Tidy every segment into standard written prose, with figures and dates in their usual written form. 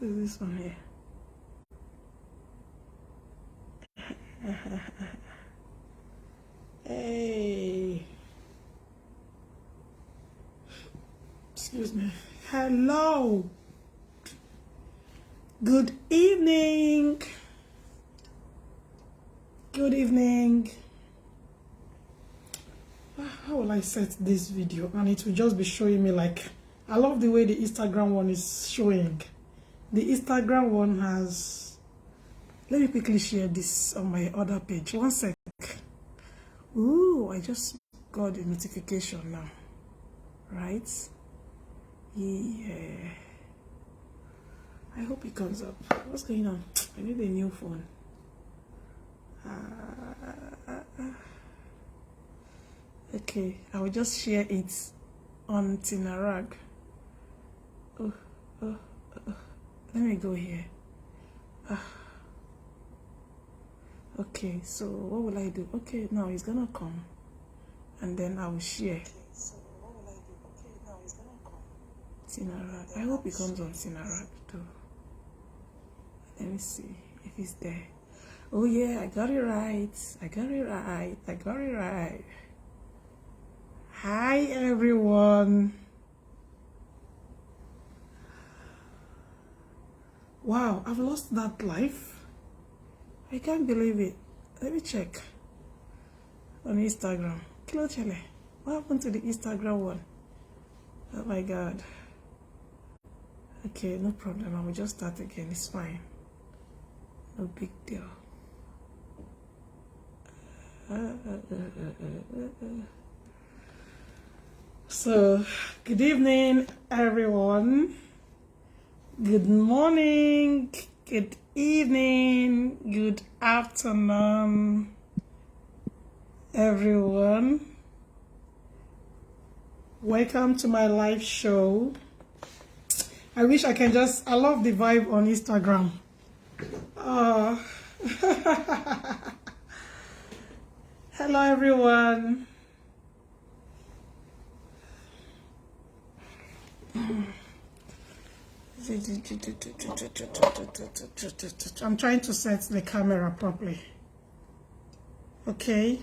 This one here. Hey. Excuse me. Hello. Good evening. Good evening. How will I set this video? And it will just be showing me like, I love the way the Instagram one is showing. The Instagram one has, let me quickly share this on my other page. One sec. Ooh, I just got a notification now. Right? Yeah. I hope it comes up. What's going on? I need a new phone. Okay, I will just share it on Tinarag. Let me go here. Okay, so what will I do? Okay, now it's gonna come, and then I will share. Okay, so what will I do? Okay, now it's gonna come. Tinarag. I hope it comes on Tinarag too. Let me see if it's there. Oh yeah, I got it right. I got it right. I got it right. Hi everyone. Wow, I've lost that life. I can't believe it. Let me check on Instagram. What happened to the Instagram one? Oh my God. Okay, no problem. I will just start again. It's fine. No big deal. So, good evening, everyone. Good morning, good evening, good afternoon, everyone. Welcome to my live show. I wish I can just, I love the vibe on Instagram. Hello, everyone. I'm trying to set the camera properly. Okay.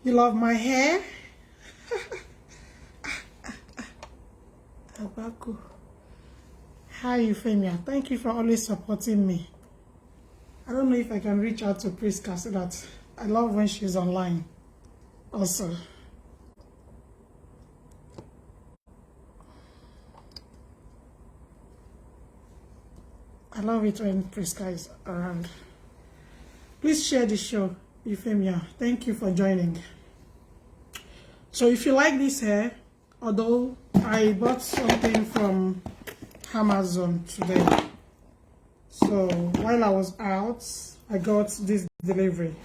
You love my hair? Abaku. Hi, Euphemia. Thank you for always supporting me. I don't know if I can reach out to Priska so that I love when she's online also. I love it when Priska is around. Please share the show, Euphemia. Thank you for joining. So if you like this hair, although I bought something from Amazon today. So while I was out, I got this delivery.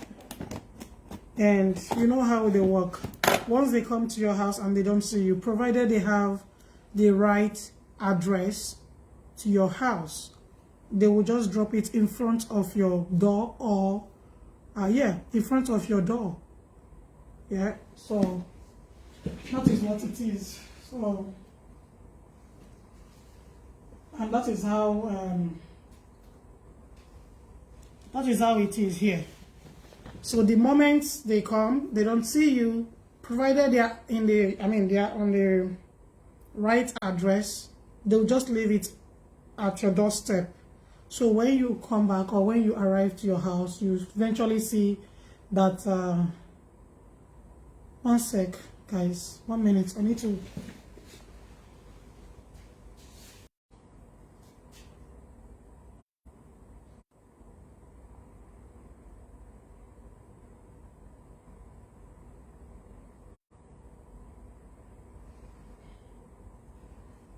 And you know how they work. Once they come to your house and they don't see you, provided they have the right address to your house, they will just drop it in front of your door or in front of your door. Yeah, so that is what it is. So, and that is how it is here. So the moment they come, they don't see you, provided they are they are on the right address, they'll just leave it at your doorstep. So when you come back or when you arrive to your house, you eventually see that, one sec, guys, 1 minute, I need to,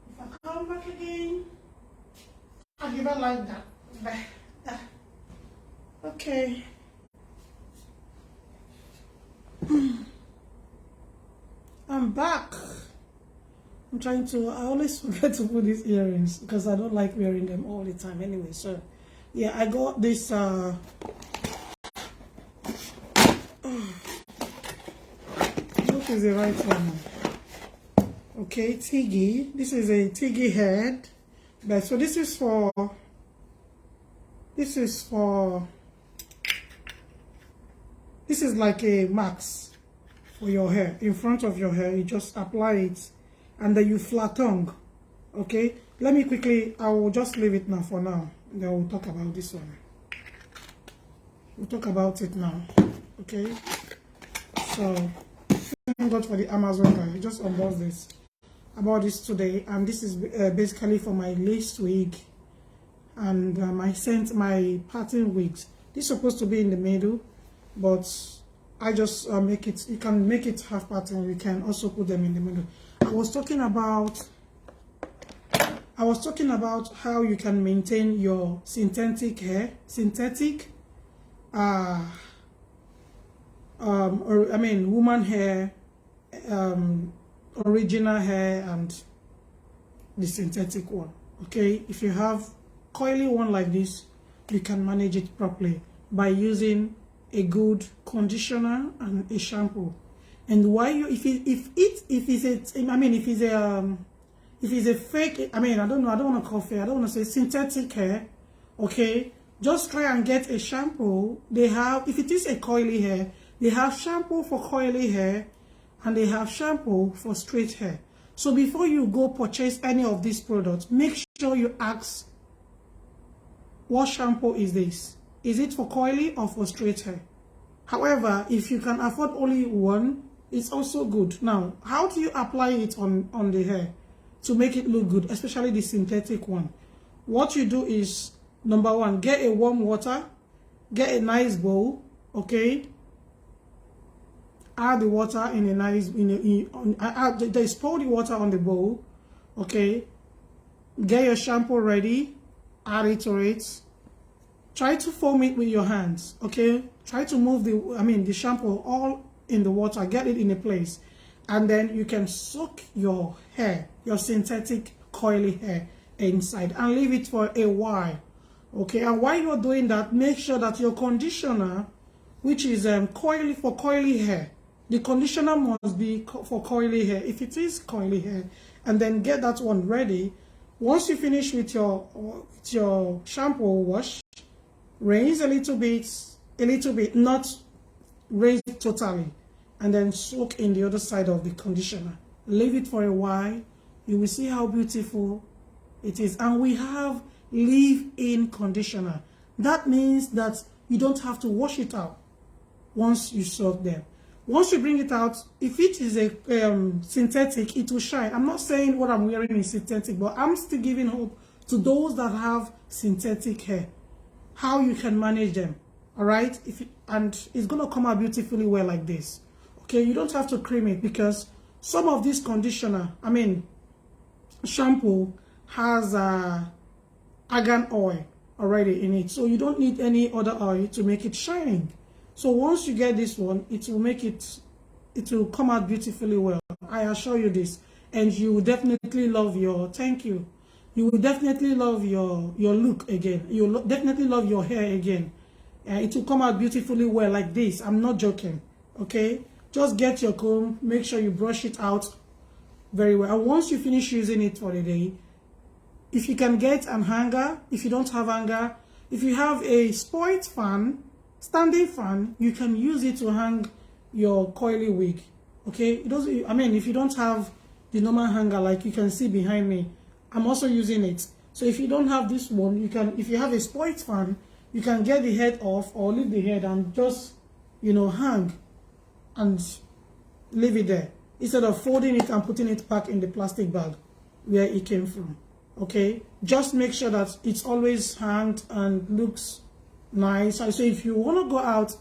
if I come back again, I give it like that. Okay. I'm back. I'm trying to, I always forget to put these earrings because I don't like wearing them all the time anyway. So yeah, I got this what is the right one? Okay, Tiggy. This is a Tiggy head. But so this is for this is like a max for your hair. In front of your hair, you just apply it and then you flat tongue. Okay, let me quickly, I will just leave it now for now. Then we'll talk about this one. We'll talk about it now. Okay, so thank God for the Amazon guy. I just unboxed this. About this today, and this is basically for my lace wig and my pattern wigs. This is supposed to be in the middle, but I just make it, you can make it half pattern, you can also put them in the middle. I was talking about how you can maintain your synthetic hair, woman hair, original hair, and the synthetic one. Okay, if you have coily one like this, you can manage it properly by using a good conditioner and a shampoo. And why you if it's a fake, I don't want to call fake, I don't want to say synthetic hair, okay, just try and get a shampoo. They have, if it is a coily hair, they have shampoo for coily hair and they have shampoo for straight hair. So before you go purchase any of these products, make sure you ask, what shampoo is this? Is it for coily or for straight hair? However, if you can afford only one, it's also good. Now, how do you apply it on the hair to make it look good, especially the synthetic one? What you do is, number one, get a warm water, get a nice bowl, okay? Add the water in a nice, just pour the water on the bowl, okay? Get your shampoo ready, add it to it. Try to foam it with your hands, okay? Try to move the shampoo all in the water, get it in a place. And then you can soak your hair, your synthetic coily hair inside and leave it for a while, okay? And while you're doing that, make sure that your conditioner, which is coily, for coily hair, the conditioner must be for coily hair, if it is coily hair, and then get that one ready. Once you finish with your shampoo wash, rinse a little bit, not rinse totally, and then soak in the other side of the conditioner. Leave it for a while. You will see how beautiful it is. And we have leave-in conditioner. That means that you don't have to wash it out once you soak them. Once you bring it out, if it is a synthetic, it will shine. I'm not saying what I'm wearing is synthetic, but I'm still giving hope to those that have synthetic hair, how you can manage them, all right? And it's going to come out beautifully well like this, okay? You don't have to cream it, because some of this conditioner, shampoo, has argan oil already in it, so you don't need any other oil to make it shining. So once you get this one, it will come out beautifully well. I assure you this. And you will definitely love your, thank you. You will definitely love your look again. You will definitely love your hair again. It will come out beautifully well like this. I'm not joking. Okay? Just get your comb. Make sure you brush it out very well. And once you finish using it for the day, if you can get an hanger, if you don't have hanger, if you have a spoiled fan, standing fan, you can use it to hang your coily wig, okay? It doesn't, if you don't have the normal hanger like you can see behind me, I'm also using it. So if you don't have this one, you can, if you have a spoiled fan, you can get the head off or leave the head and just, hang and leave it there instead of folding it and putting it back in the plastic bag where it came from, okay? Just make sure that it's always hanged and looks nice. So if you want to go out,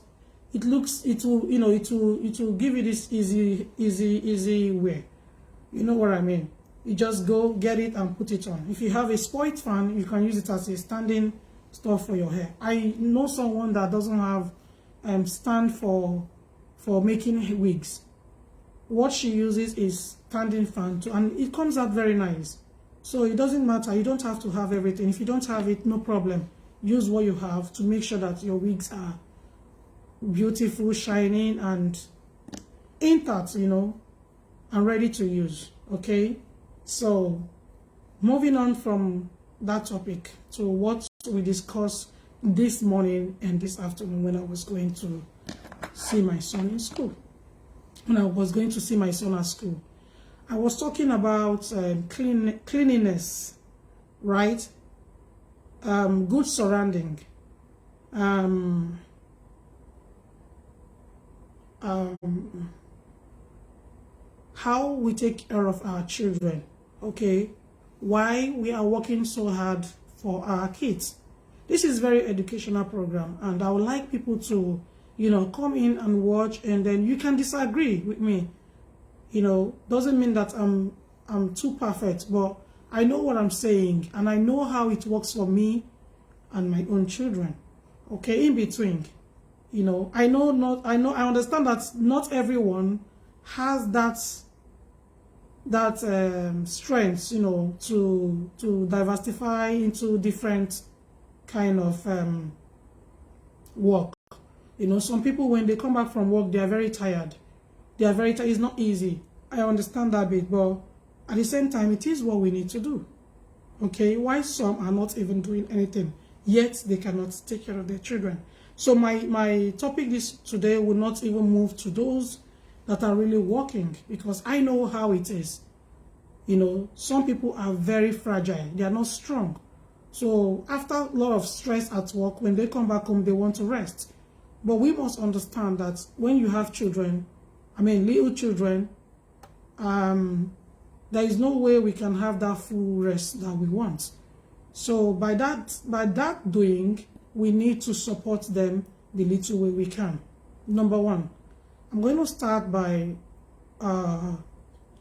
it will give you this easy way. You know what I mean? You just go get it and put it on. If you have a spoiled fan, you can use it as a standing stuff for your hair. I know someone that doesn't have stand for making wigs. What she uses is standing fan too, and it comes out very nice. So it doesn't matter. You don't have to have everything. If you don't have it, no problem. Use what you have to make sure that your wigs are beautiful, shining, and intact, and ready to use. Okay, so moving on from that topic to what we discussed this morning and this afternoon when I was going to see my son in school. When I was going to see my son at school, I was talking about cleanliness, right? Good surrounding, how we take care of our children, okay? Why we are working so hard for our kids. This is very educational program, and I would like people to, come in and watch, and then you can disagree with me. Doesn't mean that I'm too perfect, but I know what I'm saying, and I know how it works for me and my own children. Okay, in between, I understand that not everyone has that strength, to diversify into different kind of work. Some people, when they come back from work, they are very tired. It's not easy. I understand that bit, but at the same time, it is what we need to do. Okay, why some are not even doing anything, yet they cannot take care of their children. So my topic today will not even move to those that are really working, because I know how it is. Some people are very fragile. They are not strong. So after a lot of stress at work, when they come back home, they want to rest. But we must understand that when you have children, little children, there is no way we can have that full rest that we want. So by that doing, we need to support them the little way we can. Number one, I'm going to start by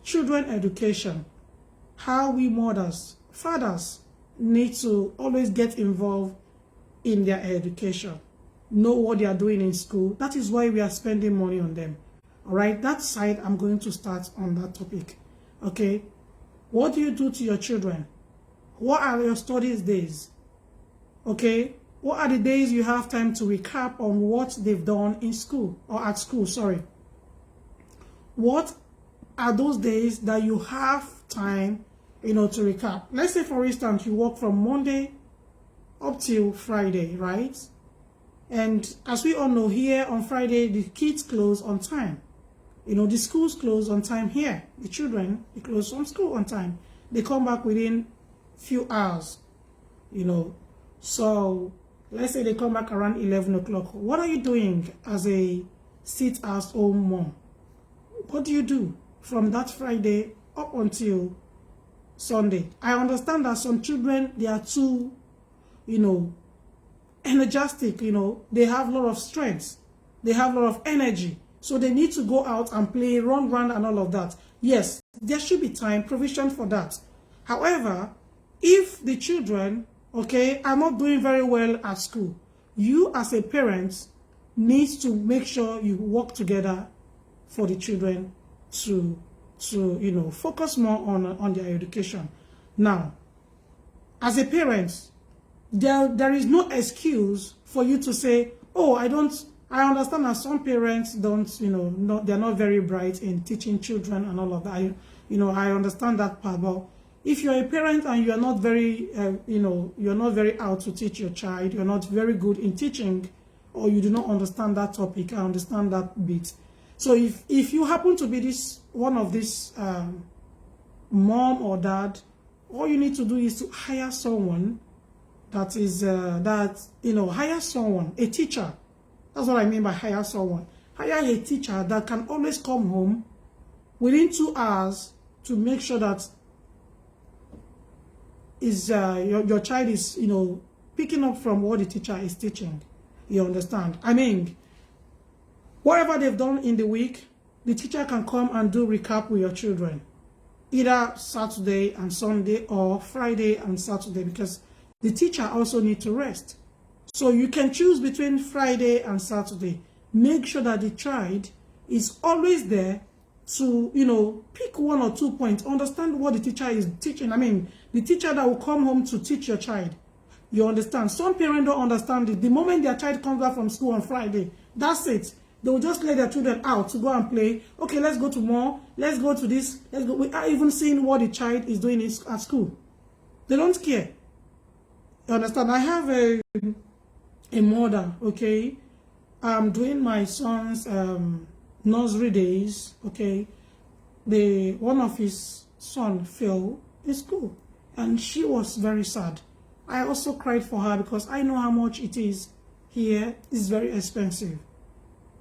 children education. How we mothers, fathers need to always get involved in their education. Know what they are doing in school. That is why we are spending money on them. All right, that side, I'm going to start on that topic. Okay, what do you do to your children? What are your studies days? Okay, what are the days you have time to recap on what they've done in school or at school? Sorry. What are those days that you have time, to recap? Let's say, for instance, you work from Monday up till Friday, right? And as we all know, here on Friday, the kids close on time. The schools close on time here. The children, they close from school on time. They come back within few hours, So let's say they come back around 11 o'clock. What are you doing as a sit-at-home mom? What do you do from that Friday up until Sunday? I understand that some children, they are too, energetic, they have a lot of strength. They have a lot of energy. So they need to go out and play, run around and all of that. Yes, there should be time, provision for that. However, if the children, okay, are not doing very well at school, you as a parent need to make sure you work together for the children to focus more on their education. Now, as a parent, there is no excuse for you to say, oh, I understand that some parents don't, they're not very bright in teaching children and all of that. I understand that part, but if you're a parent and you're not very, you're not very out to teach your child, you're not very good in teaching, or you do not understand that topic, I understand that bit. So if you happen to be one of this mom or dad, all you need to do is to hire someone that is, hire someone, a teacher. That's what I mean by hire someone. Hire a teacher that can always come home within 2 hours to make sure that your child is, picking up from what the teacher is teaching. You understand? Whatever they've done in the week, the teacher can come and do recap with your children. Either Saturday and Sunday or Friday and Saturday, because the teacher also needs to rest. So you can choose between Friday and Saturday. Make sure that the child is always there to, pick 1 or 2 points. Understand what the teacher is teaching. The teacher that will come home to teach your child. You understand? Some parents don't understand it. The moment their child comes back from school on Friday, that's it. They will just let their children out to go and play. Okay, let's go to mall. Let's go to this. Let's go. Without even seeing what the child is doing at school. They don't care. You understand? I have a mother, okay? I'm doing my son's nursery days, okay? One of his son fell in school, and she was very sad. I also cried for her because I know how much it is here. It's very expensive.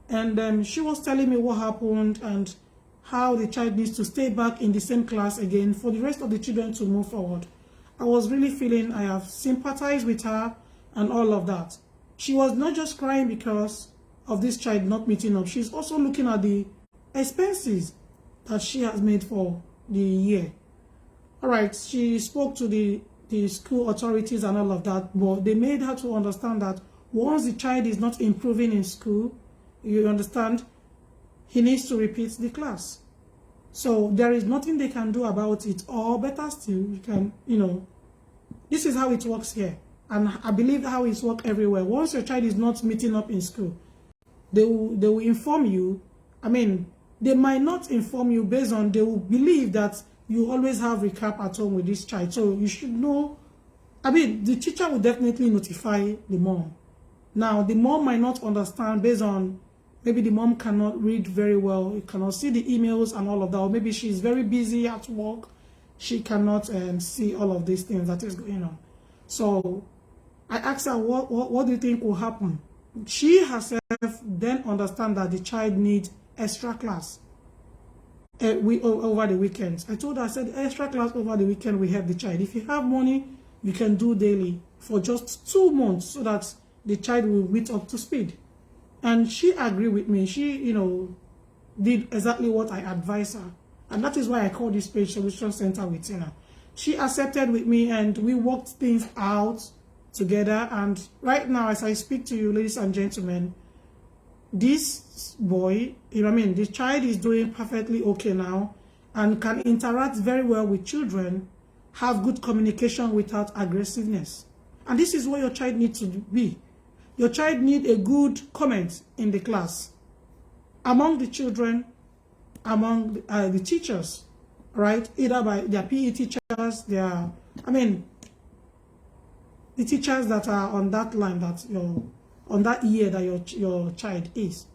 And she was telling me what happened and how the child needs to stay back in the same class again for the rest of the children to move forward. I was really feeling I have sympathized with her and all of that. She was not just crying because of this child not meeting up. She's also looking at the expenses that she has made for the year. All right, she spoke to the school authorities and all of that, but they made her to understand that once the child is not improving in school, you understand, he needs to repeat the class. So there is nothing they can do about it, or better still, you can, this is how it works here. And I believe how it works everywhere. Once your child is not meeting up in school, they will inform you. I mean, they might not inform you based on, they will believe that you always have recap at home with this child. So you should know, I mean, the teacher will definitely notify the mom. Now, the mom might not understand based on, maybe the mom cannot read very well, cannot see the emails and all of that, or maybe she's very busy at work, she cannot see all of these things that is going on. So I asked her, what do you think will happen? She herself then understand that the child needs extra class over the weekends. I told her, I said, extra class over the weekend will help the child. If you have money, you can do daily for just 2 months so that the child will meet up to speed. And she agreed with me. She, did exactly what I advised her. And that is why I call this page Solution Center with Tina. She accepted with me and we worked things out together. And right now, as I speak to you, ladies and gentlemen, this boy, the child is doing perfectly okay now and can interact very well with children, have good communication without aggressiveness. And this is what your child needs to be. Your child needs a good comment in the class, among the children, among the teachers, right? Either by their PE teachers, the teachers that are on that line, on that year that your child is,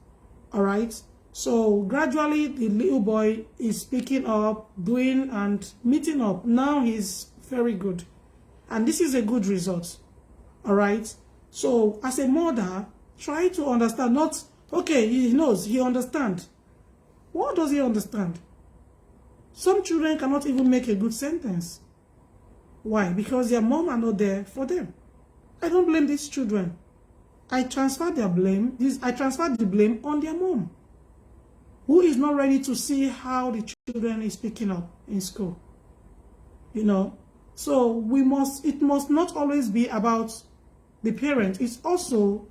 all right? So gradually the little boy is picking up, doing and meeting up. Now he's very good. And this is a good result, all right? So as a mother, try to understand, not, okay, he knows, he understands. What does he understand? Some children cannot even make a good sentence. Why? Because their mom are not there for them. I don't blame these children. I transfer the blame on their mom, who is not ready to see how the children is picking up in school. So it must not always be about the parent. It's also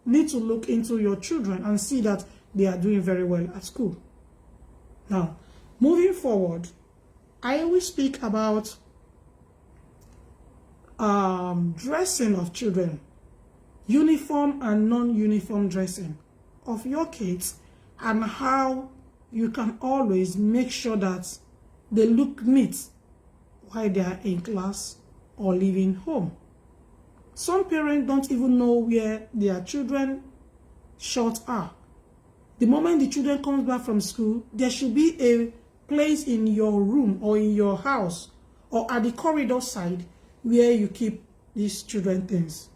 need to look into your children and see that they are doing very well at school. Now, moving forward, I always speak about dressing of children, uniform and non-uniform dressing of your kids, and how you can always make sure that they look neat while they are in class or leaving home. Some parents don't even know where their children shorts are. The moment the children comes back from school, there should be a place in your room or in your house or at the corridor side where you keep these children things.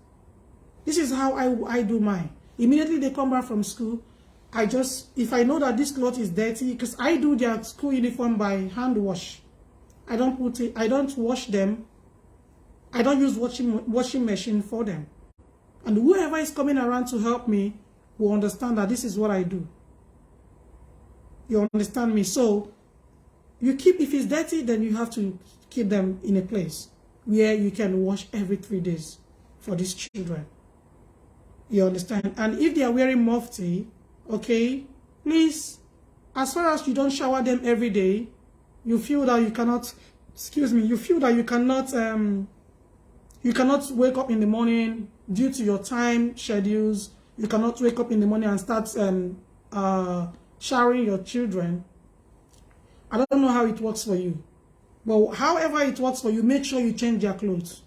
This is how I do mine. Immediately they come back from school, if I know that this cloth is dirty, because I do their school uniform by hand wash. I don't wash them. I don't use washing machine for them. And whoever is coming around to help me will understand that this is what I do. You understand me? So you keep, if it's dirty, then you have to keep them in a place where you can wash every 3 days for these children. You understand? And if they are wearing mufti, okay, please, as far as you don't shower them every day, you feel that you cannot, you cannot wake up in the morning due to your time schedules. You cannot wake up in the morning and start showering your children. I don't know how it works for you. But however it works for you, make sure you change their clothes.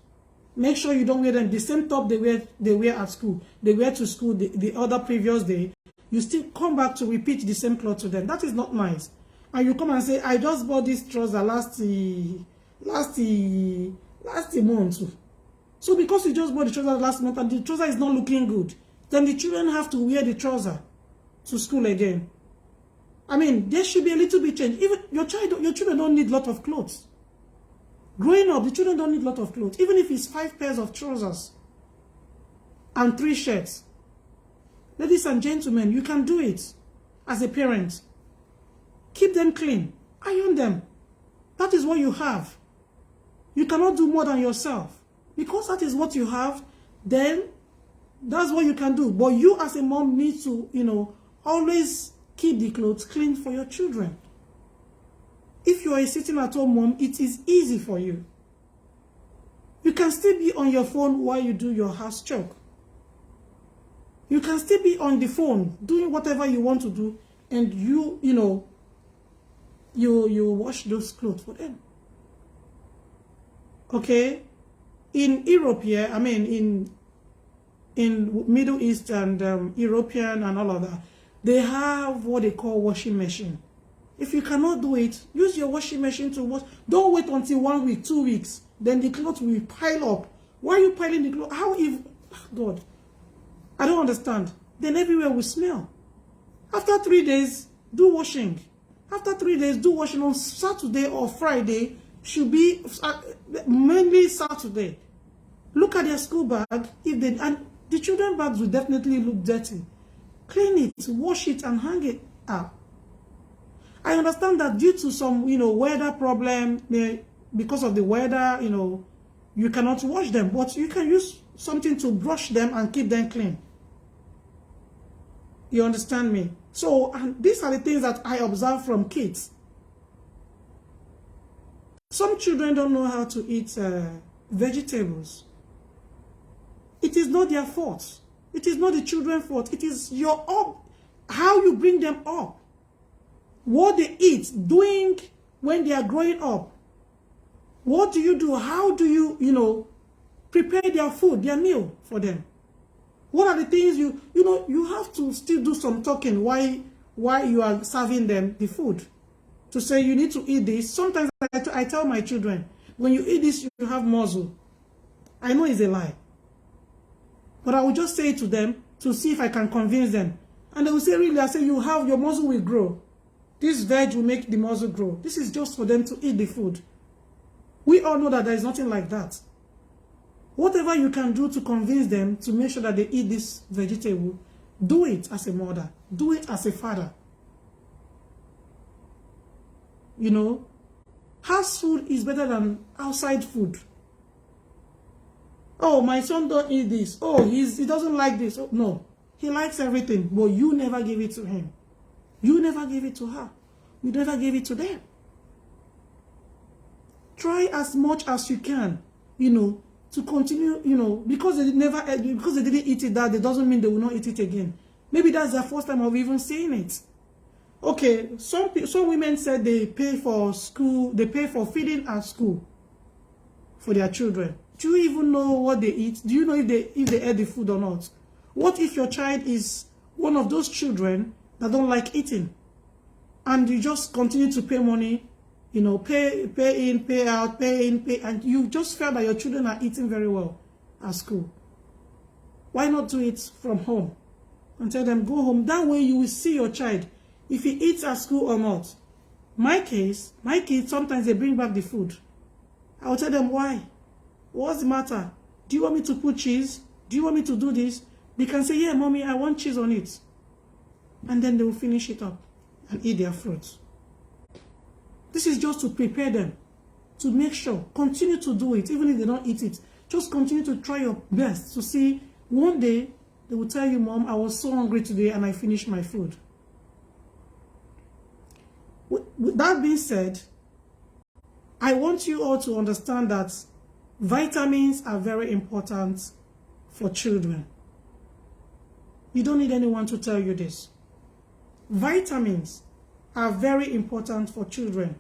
Make sure you don't wear them the same top they wear at school. They wear to school the other previous day. You still come back to repeat the same clothes to them. That is not nice. And you come and say, I just bought this trouser last month. So because you just bought the trouser last month and the trouser is not looking good, then the children have to wear the trouser to school again. I mean, there should be a little bit change. Even your children don't need a lot of clothes. Growing up, the children don't need a lot of clothes. Even if it's 5 pairs of trousers and 3 shirts. Ladies and gentlemen, you can do it as a parent. Keep them clean. Iron them. That is what you have. You cannot do more than yourself. Because that is what you have, then that's what you can do. But you as a mom need to, always keep the clothes clean for your children. If you are a sitting at home mom, it is easy for you. You can still be on your phone while you do your house chore. You can still be on the phone doing whatever you want to do, and you wash those clothes for them. Okay? In Europe here, I mean in Middle East and European and all of that, they have what they call washing machine. If you cannot do it, use your washing machine to wash. Don't wait until 1 week, 2 weeks. Then the clothes will pile up. Why are you piling the clothes? How if, God, I don't understand. Then everywhere will smell. After 3 days, do washing. After 3 days, do washing on Saturday or Friday. Should be mainly Saturday. Look at their school bag. And the children's bags will definitely look dirty. Clean it, wash it, and hang it up. I understand that due to some, weather problem, because of the weather, you cannot wash them, but you can use something to brush them and keep them clean. You understand me? So, and these are the things that I observe from kids. Some children don't know how to eat vegetables. It is not their fault. It is not the children's fault. It is how you bring them up. What they eat, doing when they are growing up. What do you do? How do you, prepare their food, their meal for them? What are the things you have to still do some talking while you are serving them the food. To say you need to eat this. Sometimes I tell my children, when you eat this, you have muscle. I know it's a lie. But I will just say it to them to see if I can convince them. And they will say, really? I say, your muscle will grow. This veg will make the muscle grow. This is just for them to eat the food. We all know that there is nothing like that. Whatever you can do to convince them to make sure that they eat this vegetable, do it as a mother. Do it as a father. House food is better than outside food. Oh, my son don't eat this. Oh, he doesn't like this. Oh, no, he likes everything, but you never give it to him. You never gave it to her. You never gave it to them. Try as much as you can, to continue, because they didn't eat it that doesn't mean they will not eat it again. Maybe that's their first time of even seeing it. Okay, some women said they pay for school, they pay for feeding at school for their children. Do you even know what they eat? Do you know if they eat the food or not? What if your child is one of those children that don't like eating, and you just continue to pay money, pay in, pay out, pay in, pay, and you just feel that your children are eating very well at school? Why not do it from home and tell them go home? That way you will see your child if he eats at school or not. My kids sometimes they bring back the food. I will tell them why. What's the matter? Do you want me to put cheese? Do you want me to do this? They can say, yeah, mommy, I want cheese on it. And then they will finish it up and eat their fruits. This is just to prepare them, to make sure. Continue to do it, even if they don't eat it. Just continue to try your best to see one day they will tell you, Mom, I was so hungry today and I finished my food. With that being said, I want you all to understand that vitamins are very important for children. You don't need anyone to tell you this. Vitamins are very important for children.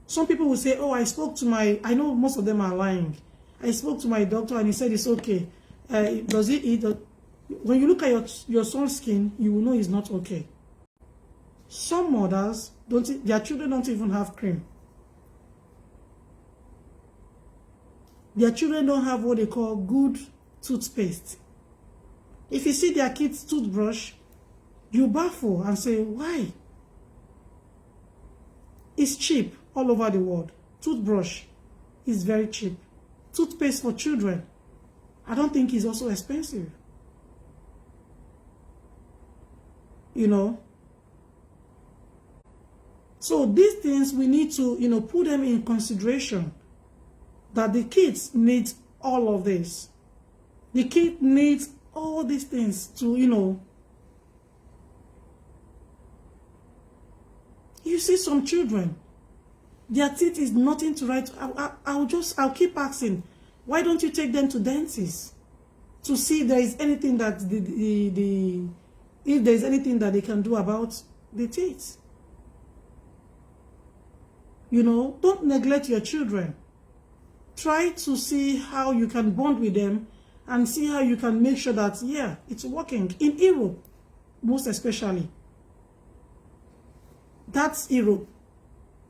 Some people will say, oh, I know most of them are lying. I spoke to my doctor and he said it's okay. Does he eat? When you look at your son's skin, you will know it's not okay. Some mothers, their children don't even have cream. Their children don't have what they call good toothpaste. If you see their kids' toothbrush, you baffle and say, why? It's cheap all over the world. Toothbrush is very cheap. Toothpaste for children, I don't think is also expensive. You know? So these things we need to, put them in consideration. That the kids need all of this. The kid needs all these things to, You see some children, their teeth is nothing to write. I'll keep asking, why don't you take them to dentists to see if there is anything that if there is anything that they can do about the teeth? Don't neglect your children. Try to see how you can bond with them and see how you can make sure that, yeah, it's working. In Europe, most especially. That's Europe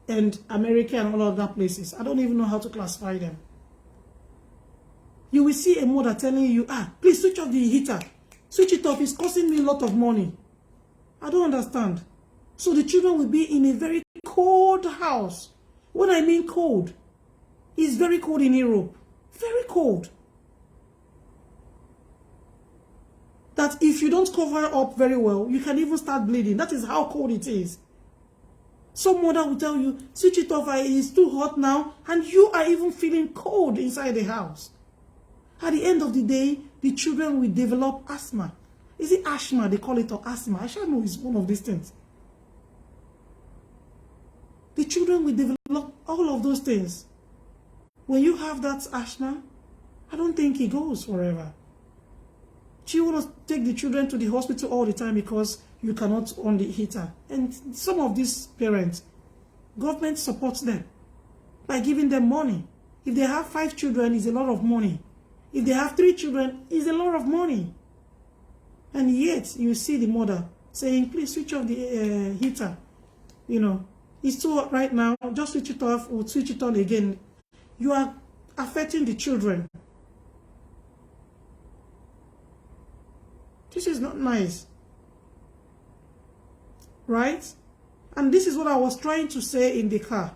and America and all other places. I don't even know how to classify them. You will see a mother telling you, please switch off the heater. Switch it off. It's costing me a lot of money. I don't understand. So the children will be in a very cold house. When I mean cold, it's very cold in Europe. Very cold. That if you don't cover up very well, you can even start bleeding. That is how cold it is. Some mother will tell you, switch it off, it's too hot now, and you are even feeling cold inside the house. At the end of the day, the children will develop asthma. Is it asthma they call it, or asthma? I shall know it's one of these things. The children will develop all of those things. When you have that asthma, I don't think it goes forever. You want to take the children to the hospital all the time because you cannot on the heater. And some of these parents, government supports them by giving them money. If they have 5 children, it's a lot of money. If they have 3 children, it's a lot of money. And yet, you see the mother saying, please switch off the heater. It's too hot right now. Just switch it off or switch it on again. You are affecting the children. This is not nice. Right? And this is what I was trying to say in the car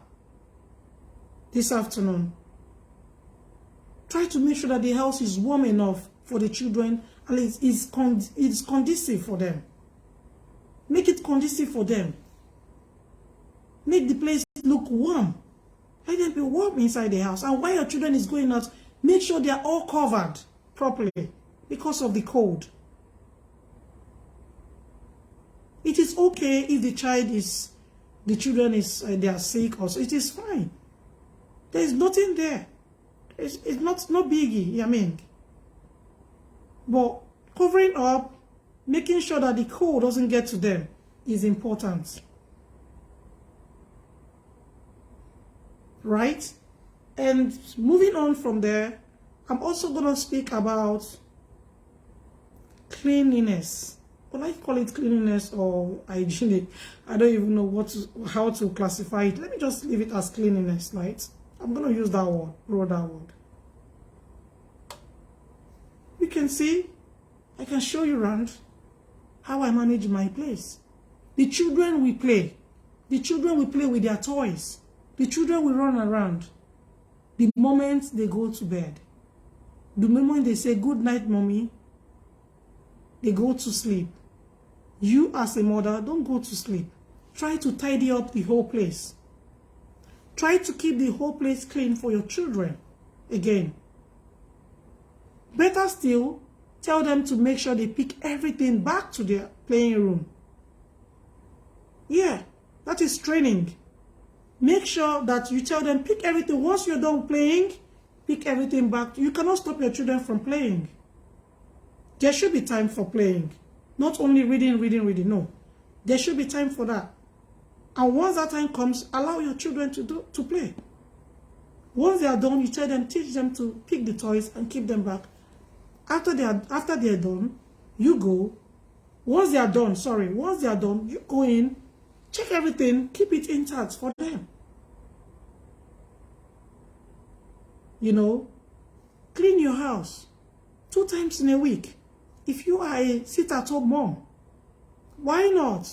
this afternoon. Try to make sure that the house is warm enough for the children and it's conducive for them. Make it conducive for them. Make the place look warm. Let them be warm inside the house. And while your children is going out, make sure they are all covered properly because of the cold. It is okay if the children they are sick or so. It is fine. There is nothing there. It's not biggie, I mean. But covering up, making sure that the cold doesn't get to them is important. Right? And moving on from there, I'm also going to speak about cleanliness. Well, I call it cleanliness or hygienic. I don't even know how to classify it. Let me just leave it as cleanliness, right? I'm going to use that word, roll that word. You can see, I can show you around how I manage my place. The children will play. The children will play with their toys. The children will run around. The moment they go to bed, the moment they say, good night, mommy, they go to sleep. You as a mother, don't go to sleep. Try to tidy up the whole place. Try to keep the whole place clean for your children. Again. Better still, tell them to make sure they pick everything back to their playing room. Yeah, that is training. Make sure that you tell them, pick everything. Once you're done playing, pick everything back. You cannot stop your children from playing. There should be time for playing. Not only reading, reading, reading. No. There should be time for that. And once that time comes, allow your children to play. Once they are done, you tell them, teach them to pick the toys and keep them back. After they are done, you go. Once they are done, you go in, check everything, keep it intact for them. You know, clean your house 2 times in a week. If you are a sit-at-home mom, why not?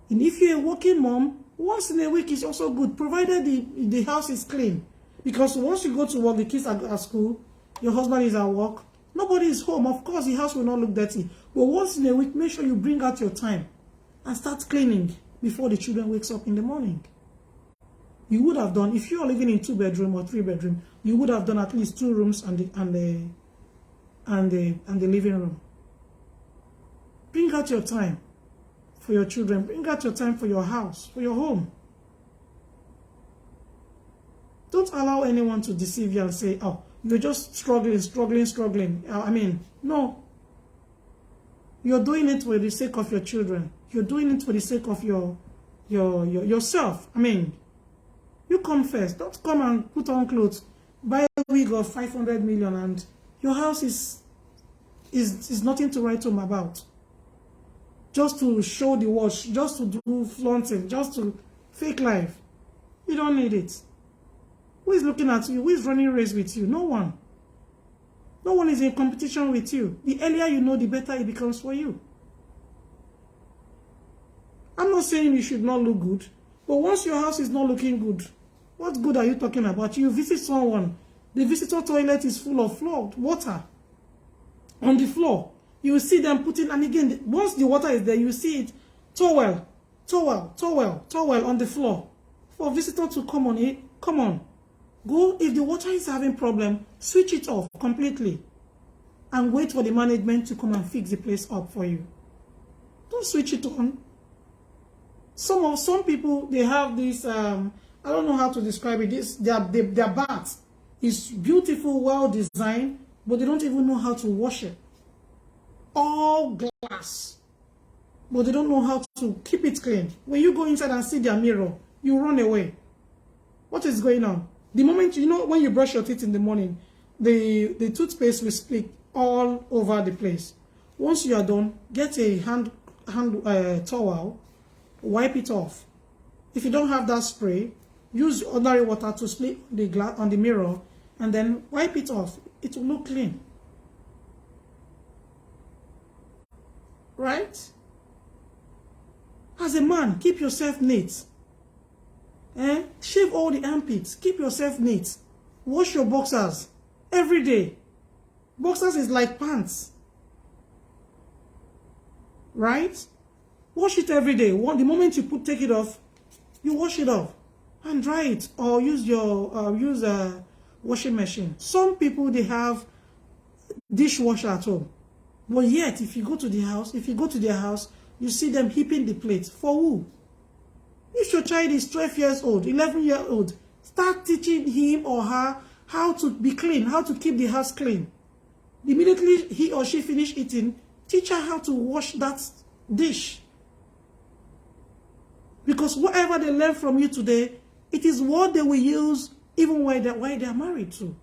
And if you're a working mom, once in a week is also good, provided the house is clean. Because once you go to work, the kids are at school, your husband is at work, nobody is home. Of course, the house will not look dirty. But once in a week, make sure you bring out your time and start cleaning before the children wakes up in the morning. You would have done, if you are living in 2-bedroom or 3-bedroom, you would have done at least 2 rooms and the living room. Bring out your time for your children. Bring out your time for your house, for your home. Don't allow anyone to deceive you and say, oh, you're just struggling. I mean, no. You're doing it for the sake of your children. You're doing it for the sake of yourself. I mean, you come first. Don't come and put on clothes, buy a wig of 500 million and your house is nothing to write home about. Just to show the wash, just to do flaunting, just to fake life. You don't need it. Who is looking at you? Who is running a race with you? No one. No one is in competition with you. The earlier you know, the better it becomes for you. I'm not saying you should not look good, but once your house is not looking good, what good are you talking about? You visit someone, the visitor toilet is full of water on the floor. You will see them putting, and again, once the water is there, you see it, towel on the floor. For a visitor to come on it, come on. Go, if the water is having problem, switch it off completely. And wait for the management to come and fix the place up for you. Don't switch it on. Some people, they have this, I don't know how to describe it. Their bath is beautiful, well designed, but they don't even know how to wash it. All glass, but they don't know how to keep it clean. When you go inside and see their mirror, you run away. What is going on? The moment, you know, when you brush your teeth in the morning, the toothpaste will split all over the place. Once you are done, get a hand towel, wipe it off. If you don't have that spray, use ordinary water to split the glass on the mirror and then wipe it off. It will look clean. Right? As a man, keep yourself neat. Shave all the armpits. Keep yourself neat. Wash your boxers every day. Boxers is like pants. Right? Wash it every day. The moment you take it off, you wash it off and dry it, or use a washing machine. Some people, they have dishwasher at home. But yet, if you go to their house, you see them heaping the plates. For who? If your child is 12 years old, 11-year-old, start teaching him or her how to be clean, how to keep the house clean. Immediately he or she finish eating, teach her how to wash that dish. Because whatever they learn from you today, it is what they will use even while they are married to.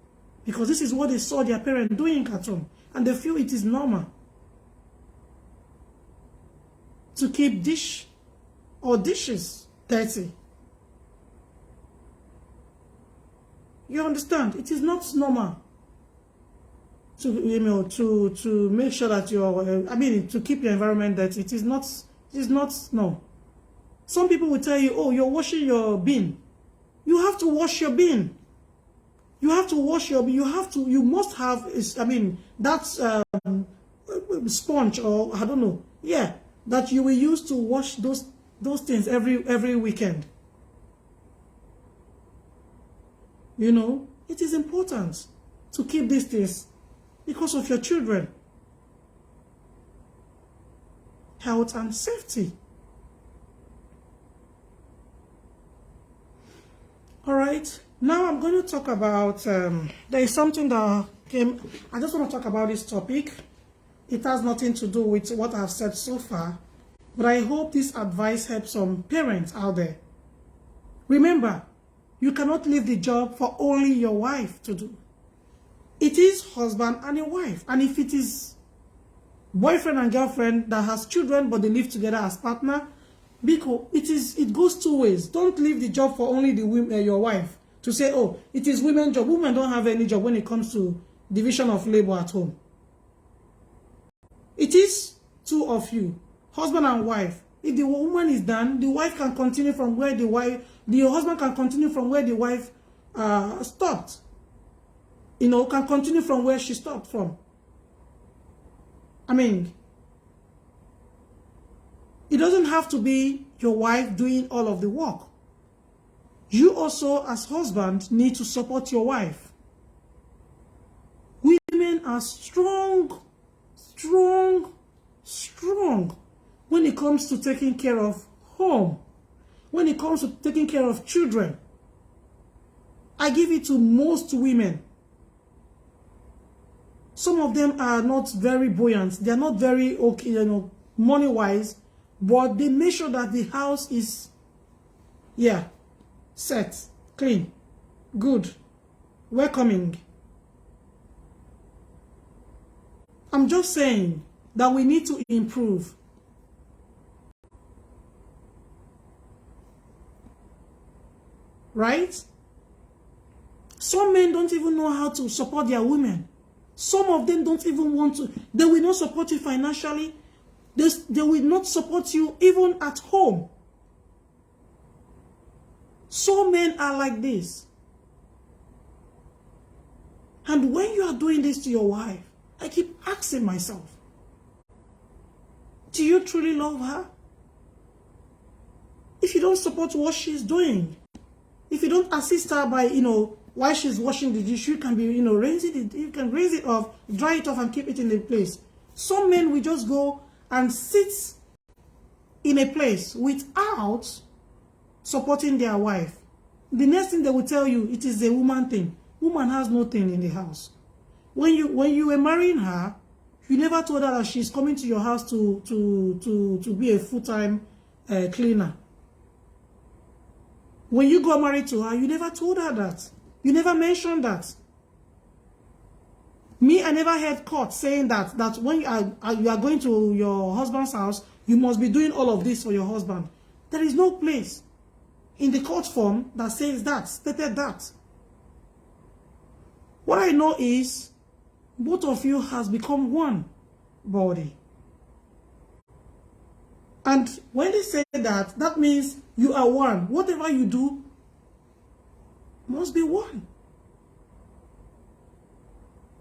Because this is what they saw their parents doing at home. And they feel it is normal to keep dish or dishes dirty. You understand? It is not normal to make sure that to keep your environment dirty. It is not no. Some people will tell you, oh, you're washing your bin. You have to wash your bin. You have to wash your bin. You must have, that sponge, or I don't know. Yeah, that you will use to wash those things every weekend. You know, it is important to keep these things because of your children. Health and safety. All right. Now I'm going to talk about, there is something that came, I just want to talk about this topic. It has nothing to do with what I've said so far, but I hope this advice helps some parents out there. Remember, you cannot leave the job for only your wife to do. It is husband and a wife. And if it is boyfriend and girlfriend that has children but they live together as partner, because it goes two ways. Don't leave the job for only your wife to say, oh, it is women's job. Women don't have any job when it comes to division of labor at home. It is two of you, husband and wife. If the woman is done, the wife can continue from where the husband can continue from where the wife stopped. You know, can continue from where she stopped from. I mean, it doesn't have to be your wife doing all of the work. You also, as husband, need to support your wife. Women are strong when it comes to taking care of home, when it comes to taking care of children. I give it to most women. Some of them are not very buoyant. They are not very okay, you know, money-wise, but they make sure that the house is, yeah, set, clean, good, welcoming. I'm just saying that we need to improve. Right? Some men don't even know how to support their women. Some of them don't even want to. They will not support you financially. They will not support you even at home. Some men are like this. And when you are doing this to your wife, I keep asking myself, do you truly love her? If you don't support what she's doing, if you don't assist her by, you know, while she's washing the dish, you can be, you know, you can raise it off, dry it off and keep it in the place. Some men will just go and sit in a place without supporting their wife. The next thing they will tell you, it is a woman thing. Woman has no thing in the house. When you were marrying her, you never told her that she's coming to your house to be a full-time cleaner. When you got married to her, you never told her that. You never mentioned that. Me, I never heard court saying that when you are going to your husband's house, you must be doing all of this for your husband. There is no place in the court form that says that, stated that. What I know is both of you has become one body. And when they say that, that means you are one. Whatever you do must be one.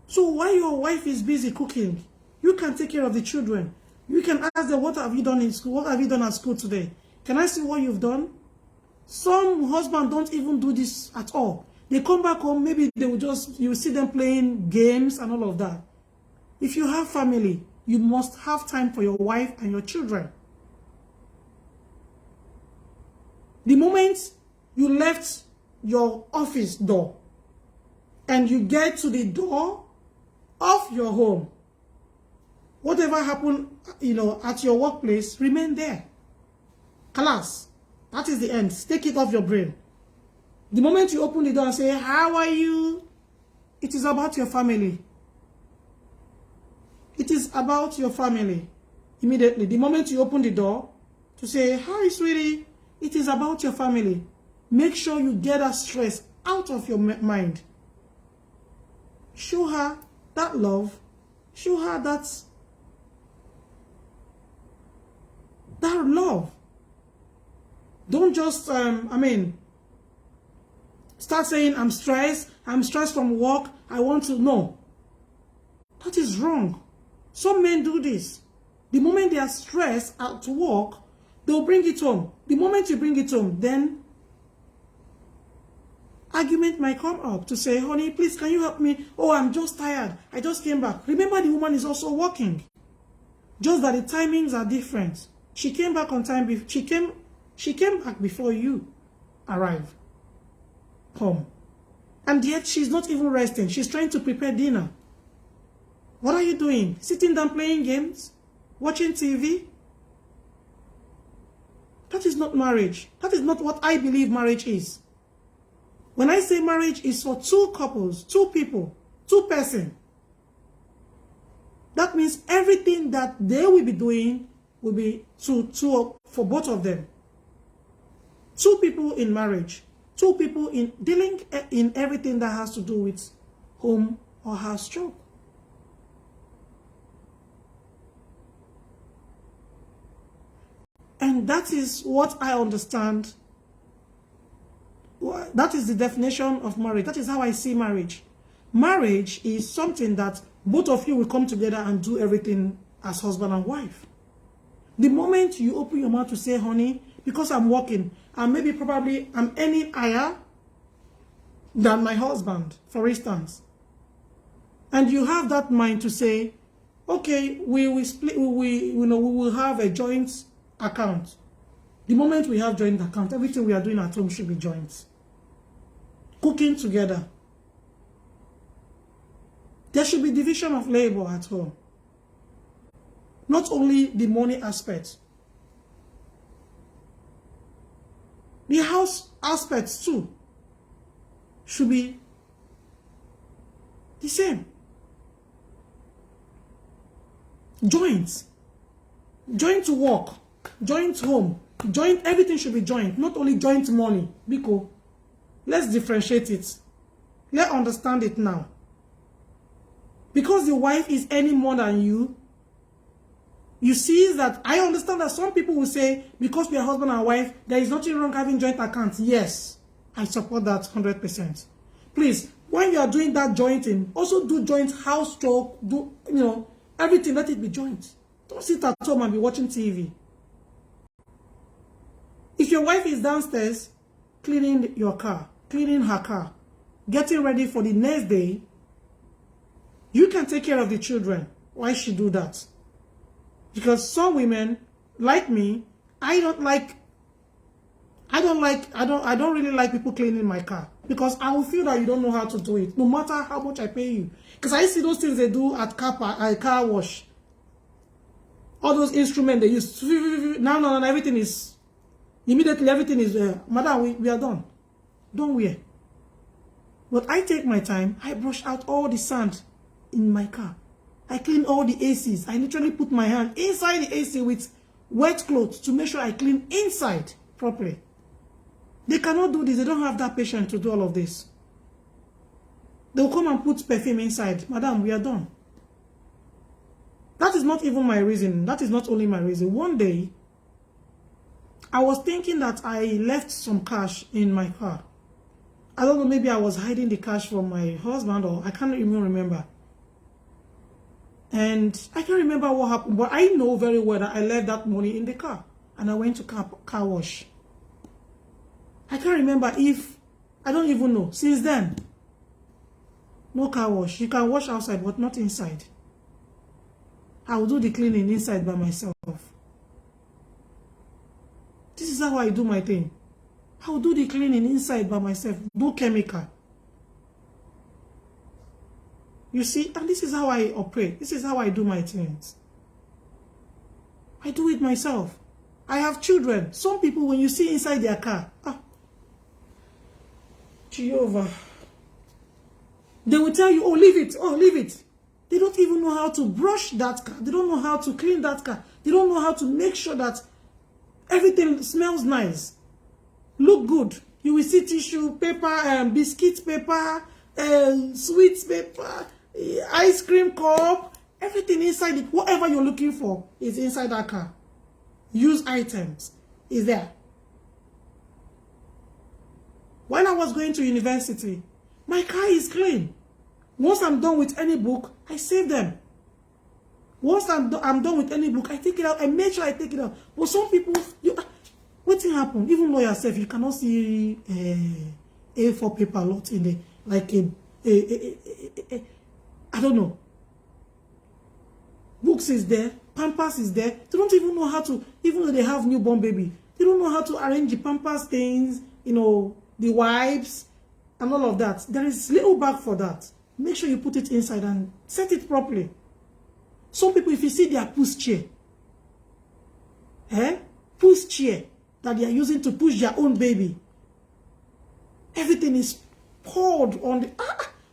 So while your wife is busy cooking, you can take care of the children. You can ask them, what have you done in school? What have you done at school today? Can I see what you've done? Some husbands don't even do this at all. They come back home, maybe they will you see them playing games and all of that. If you have family, you must have time for your wife and your children. The moment you left your office door and you get to the door of your home, whatever happened, you know, at your workplace, remain there. Class, that is the end. Take it off your brain. The moment you open the door and say, how are you? It is about your family. It is about your family. Immediately, the moment you open the door to say, hi, sweetie, it is about your family. Make sure you get that stress out of your mind. Show her that love. Show her that love. Don't just, start saying, I'm stressed from work, I want to. No. That is wrong. Some men do this. The moment they are stressed at work, they'll bring it home. The moment you bring it home, then argument might come up to say, honey, please, can you help me? Oh, I'm just tired. I just came back. Remember, the woman is also working. Just that the timings are different. She came back on time. She came back before you arrived home. And yet she's not even resting. She's trying to prepare dinner. What are you doing? Sitting down playing games? Watching TV? That is not marriage. That is not what I believe marriage is. When I say marriage is for two couples, two people, two persons, that means everything that they will be doing will be for both of them. Two people in marriage, two people in dealing in everything that has to do with home or house job. And that is what I understand. That is the definition of marriage. That is how I see marriage. Marriage is something that both of you will come together and do everything as husband and wife. The moment you open your mouth to say, honey, because I'm working, and maybe probably I'm earning higher than my husband, for instance, and you have that mind to say, okay, we will split, we will have a joint account. The moment we have joint account, everything we are doing at home should be joint. Cooking together. There should be division of labor at home. Not only the money aspect. The house aspects too should be the same. Joint. Joint to work. Joint home. Joint, everything should be joint. Not only joint money. Because let's differentiate it. Let's understand it now. Because the wife is earning more than you, you see that I understand that some people will say, because we are husband and wife, there is nothing wrong having joint accounts. Yes, I support that 100%. Please, when you are doing that jointing, also do joint house talk, do, everything, let it be joint. Don't sit at home and be watching TV. If your wife is downstairs cleaning your car, cleaning her car, getting ready for the next day, you can take care of the children. Why should do that? Because some women, like me, I don't really like people cleaning my car. Because I will feel that you don't know how to do it, no matter how much I pay you. Because I see those things they do at car wash. All those instruments they use. Now, everything is, immediately everything is, madam, we are done. Don't wear. But I take my time, I brush out all the sand in my car. I clean all the ACs. I literally put my hand inside the AC with wet clothes to make sure I clean inside properly. They cannot do this. They don't have that patience to do all of this. They'll come and put perfume inside. Madam, we are done. That is not even my reason. That is not only my reason. One day, I was thinking that I left some cash in my car. I don't know, maybe I was hiding the cash from my husband, or I can't even remember. And I can't remember what happened, but I know very well that I left that money in the car. And I went to car wash. I can't remember if, I don't even know. Since then, no car wash. You can wash outside, but not inside. I will do the cleaning inside by myself. This is how I do my thing. I will do the cleaning inside by myself. Do chemical. You see, and this is how I operate. This is how I do my things. I do it myself. I have children. Some people, when you see inside their car, Jehovah, they will tell you, oh, leave it. Oh, leave it. They don't even know how to brush that car. They don't know how to clean that car. They don't know how to make sure that everything smells nice. Look good. You will see tissue paper, biscuit paper, sweets paper, ice cream cup, everything inside it. Whatever you're looking for is inside that car. Used items is there. When I was going to university, my car is clean. Once I'm done with any book, I save them. Once I'm done with any book, I take it out. I make sure I take it out. But some people, what thing happen? Even lawyer self, you cannot see A4 paper a lot in the, like I don't know. Books is there, Pampers is there. They don't even know how to, even though they have newborn baby, they don't know how to arrange the Pampers things, the wipes, and all of that. There is little bag for that. Make sure you put it inside and set it properly. Some people, if you see their push chair, push chair that they are using to push their own baby, everything is poured on the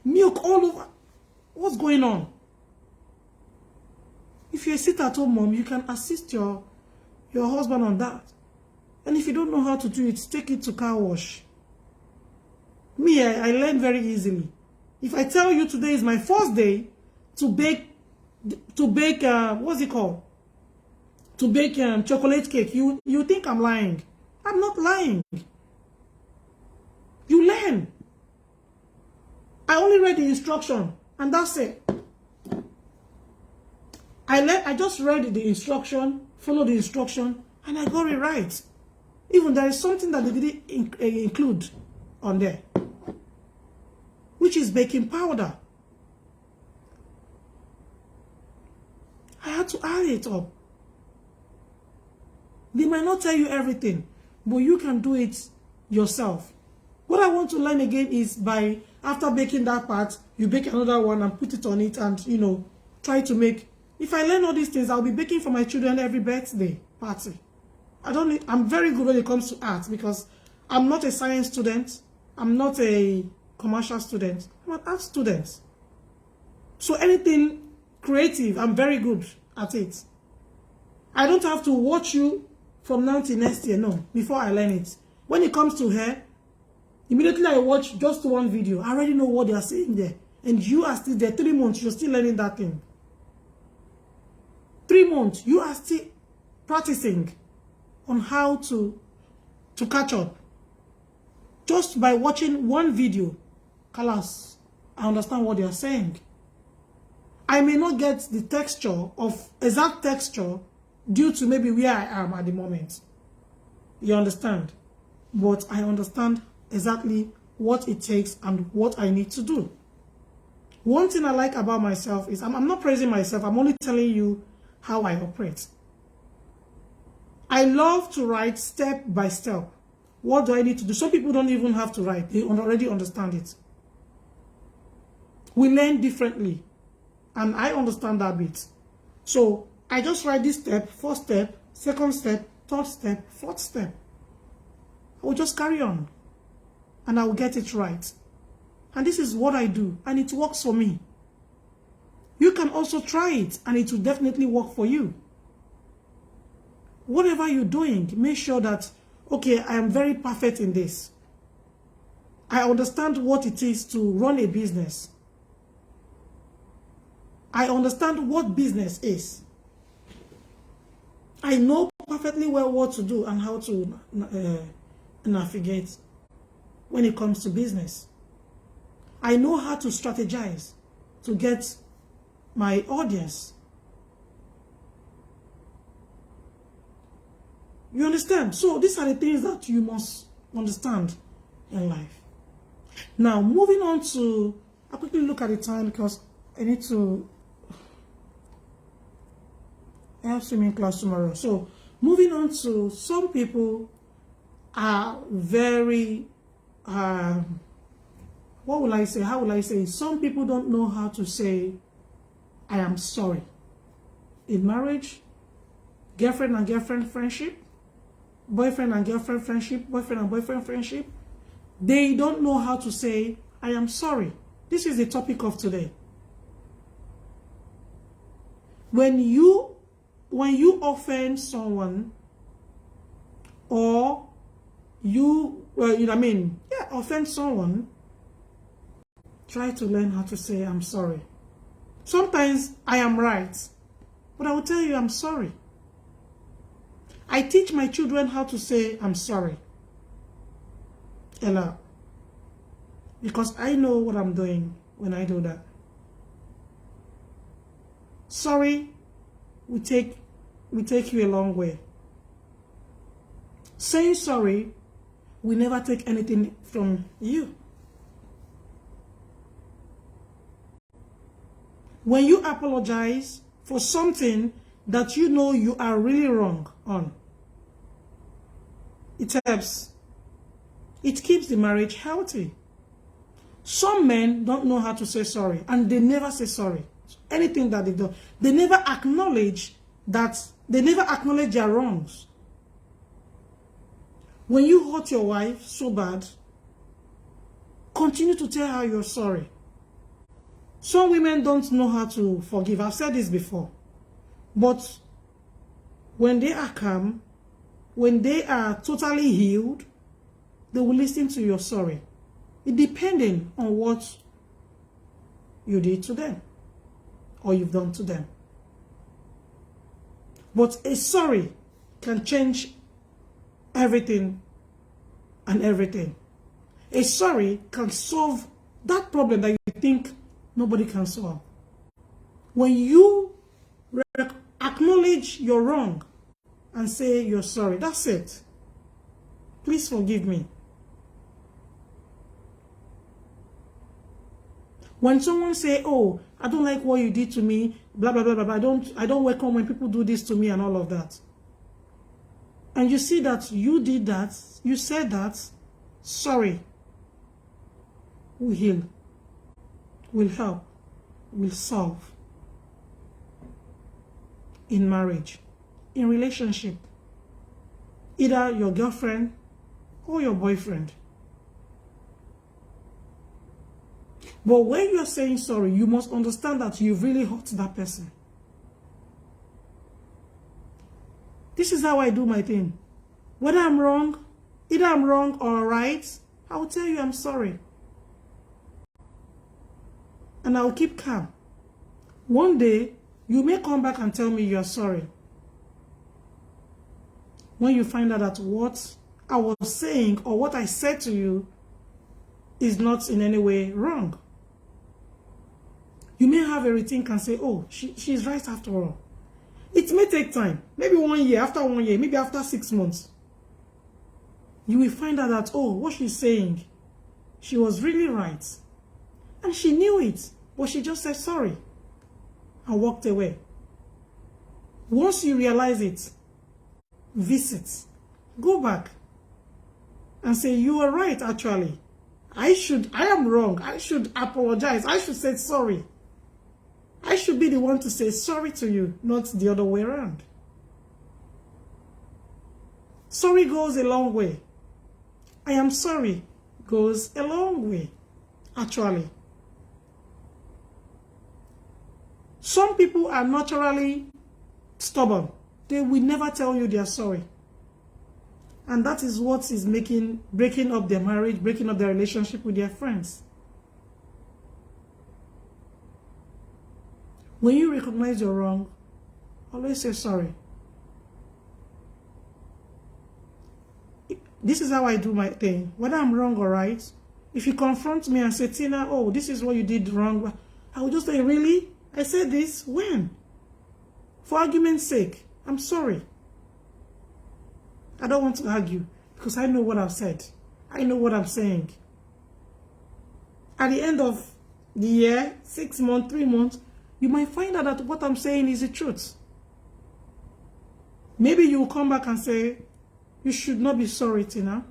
milk all over. What's going on? If you're a sit-at-home mom, you can assist your husband on that. And if you don't know how to do it, take it to car wash. Me, I learn very easily. If I tell you today is my first day to bake, what's it called? To bake chocolate cake, you think I'm lying. I'm not lying. You learn. I only read the instruction, and that's it. I just read the instruction, followed the instruction, and I got it right. Even there is something that they didn't include on there, which is baking powder. I had to add it up. They might not tell you everything, but you can do it yourself. What I want to learn again is after baking that part, you bake another one and put it on it and, try to make. If I learn all these things, I'll be baking for my children every birthday party. I'm very good when it comes to art because I'm not a science student. I'm not a commercial student. I'm an art student. So anything creative, I'm very good at it. I don't have to watch you from now till next year, no, before I learn it. When it comes to hair, immediately I watch just one video. I already know what they are saying there. And you are still there. 3 months, you're still learning that thing. 3 months, you are still practicing on how to catch up. Just by watching one video, Kalas, I understand what they are saying. I may not get the exact texture due to maybe where I am at the moment. You understand? But I understand exactly what it takes and what I need to do. One thing I like about myself is I'm not praising myself. I'm only telling you how I operate. I love to write step by step. What do I need to do? Some people don't even have to write. They already understand it. We learn differently. And I understand that bit. So I just write this step, first step, second step, third step, fourth step. I will just carry on. And I will get it right. And this is what I do. And it works for me. You can also try it. And it will definitely work for you. Whatever you're doing, make sure that, okay, I am very perfect in this. I understand what it is to run a business. I understand what business is. I know perfectly well what to do and how to navigate when it comes to business. I know how to strategize to get my audience. You understand? So these are the things that you must understand in life. Now, moving on to, I'll quickly look at the time because I have swimming class tomorrow. So moving on to, some people are very, what will I say? How will I say? Some people don't know how to say, I am sorry. In marriage, girlfriend and girlfriend friendship, boyfriend and girlfriend friendship, boyfriend and boyfriend friendship, they don't know how to say, I am sorry. This is the topic of today. When you offend someone, or offend someone, try to learn how to say, I'm sorry. Sometimes I am right, but I will tell you I'm sorry. I teach my children how to say, I'm sorry. Ella. Because I know what I'm doing when I do that. Sorry will take you a long way. Saying sorry will never take anything from you. When you apologize for something that you know you are really wrong on, it helps. It keeps the marriage healthy. Some men don't know how to say sorry, and they never say sorry Anything that they've done. They never acknowledge their wrongs. When you hurt your wife so bad, continue to tell her you're sorry. Some women don't know how to forgive. I've said this before. But when they are calm, when they are totally healed, they will listen to your sorry. It depending on what you did to them or you've done to them. But a sorry can change everything and everything. A sorry can solve that problem that you think nobody can solve. When you acknowledge your wrong and say you're sorry, that's it. Please forgive me. When someone say, oh, I don't like what you did to me, blah, blah, blah, blah, blah. I don't welcome when people do this to me and all of that. And you see that you did that, you said that, sorry, will heal, will help, will solve. In marriage, in relationship, either your girlfriend or your boyfriend. But when you're saying sorry, you must understand that you've really hurt that person. This is how I do my thing. Whether I'm wrong, either I'm wrong or right, I will tell you I'm sorry. And I will keep calm. One day, you may come back and tell me you're sorry. When you find out that what I was saying or what I said to you is not in any way wrong. You may have a rethink and say, oh, she's right after all. It may take time. Maybe 1 year, after 1 year, maybe after 6 months. You will find out that, oh, what she's saying, she was really right. And she knew it, but she just said sorry and walked away. Once you realize it, visit, go back and say, you are right, actually. I am wrong. I should apologize. I should say sorry. I should be the one to say sorry to you, not the other way around. Sorry goes a long way. I am sorry goes a long way, actually. Some people are naturally stubborn. They will never tell you they are sorry. And that is what is breaking up their marriage, breaking up their relationship with their friends. When you recognize you're wrong, always say sorry. This is how I do my thing. Whether I'm wrong or right, if you confront me and say, Tina, oh, this is what you did wrong, I will just say, really? I said this? When? For argument's sake, I'm sorry. I don't want to argue because I know what I've said. I know what I'm saying. At the end of the year, 6 months, 3 months, you might find out that what I'm saying is the truth. Maybe you will come back and say, you should not be sorry, Tina.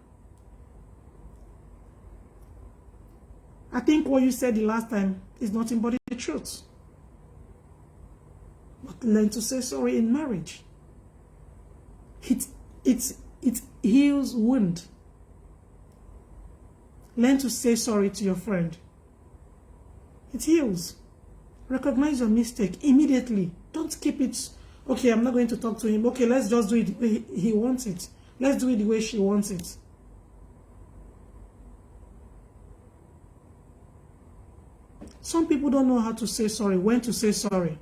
I think what you said the last time is nothing but the truth. But learn to say sorry in marriage. It heals wound. Learn to say sorry to your friend. It heals. Recognize your mistake immediately. Don't keep it, okay, I'm not going to talk to him. Okay, let's just do it the way he wants it. Let's do it the way she wants it. Some people don't know how to say sorry, when to say sorry.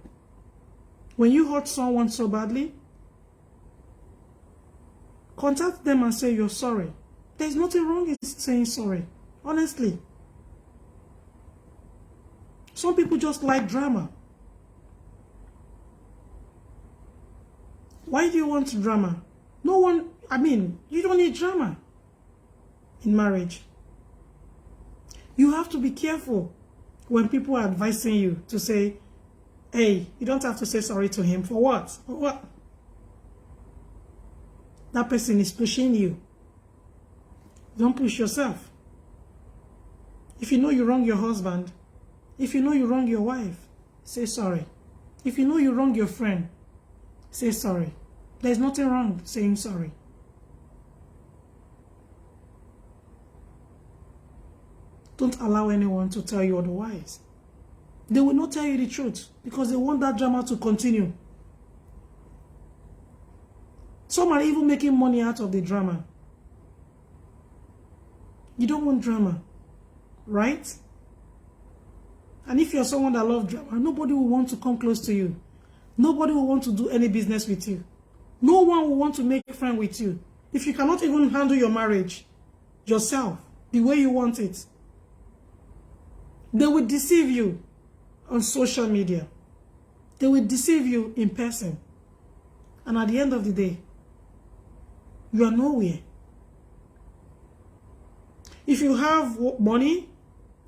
When you hurt someone so badly, contact them and say you're sorry. There's nothing wrong in saying sorry, honestly. Some people just like drama. Why do you want drama? You don't need drama in marriage. You have to be careful when people are advising you to say, hey, you don't have to say sorry to him. For what? For what? That person is pushing you. Don't push yourself. If you know you wrong your husband, if you know you wrong your wife, say sorry. If you know you wrong your friend, say sorry. There's nothing wrong saying sorry. Don't allow anyone to tell you otherwise. They will not tell you the truth because they want that drama to continue. Some are even making money out of the drama. You don't want drama, right? And if you're someone that loves drama, nobody will want to come close to you. Nobody will want to do any business with you. No one will want to make a friend with you. If you cannot even handle your marriage yourself the way you want it, they will deceive you on social media. They will deceive you in person. And at the end of the day, you are nowhere. If you have money,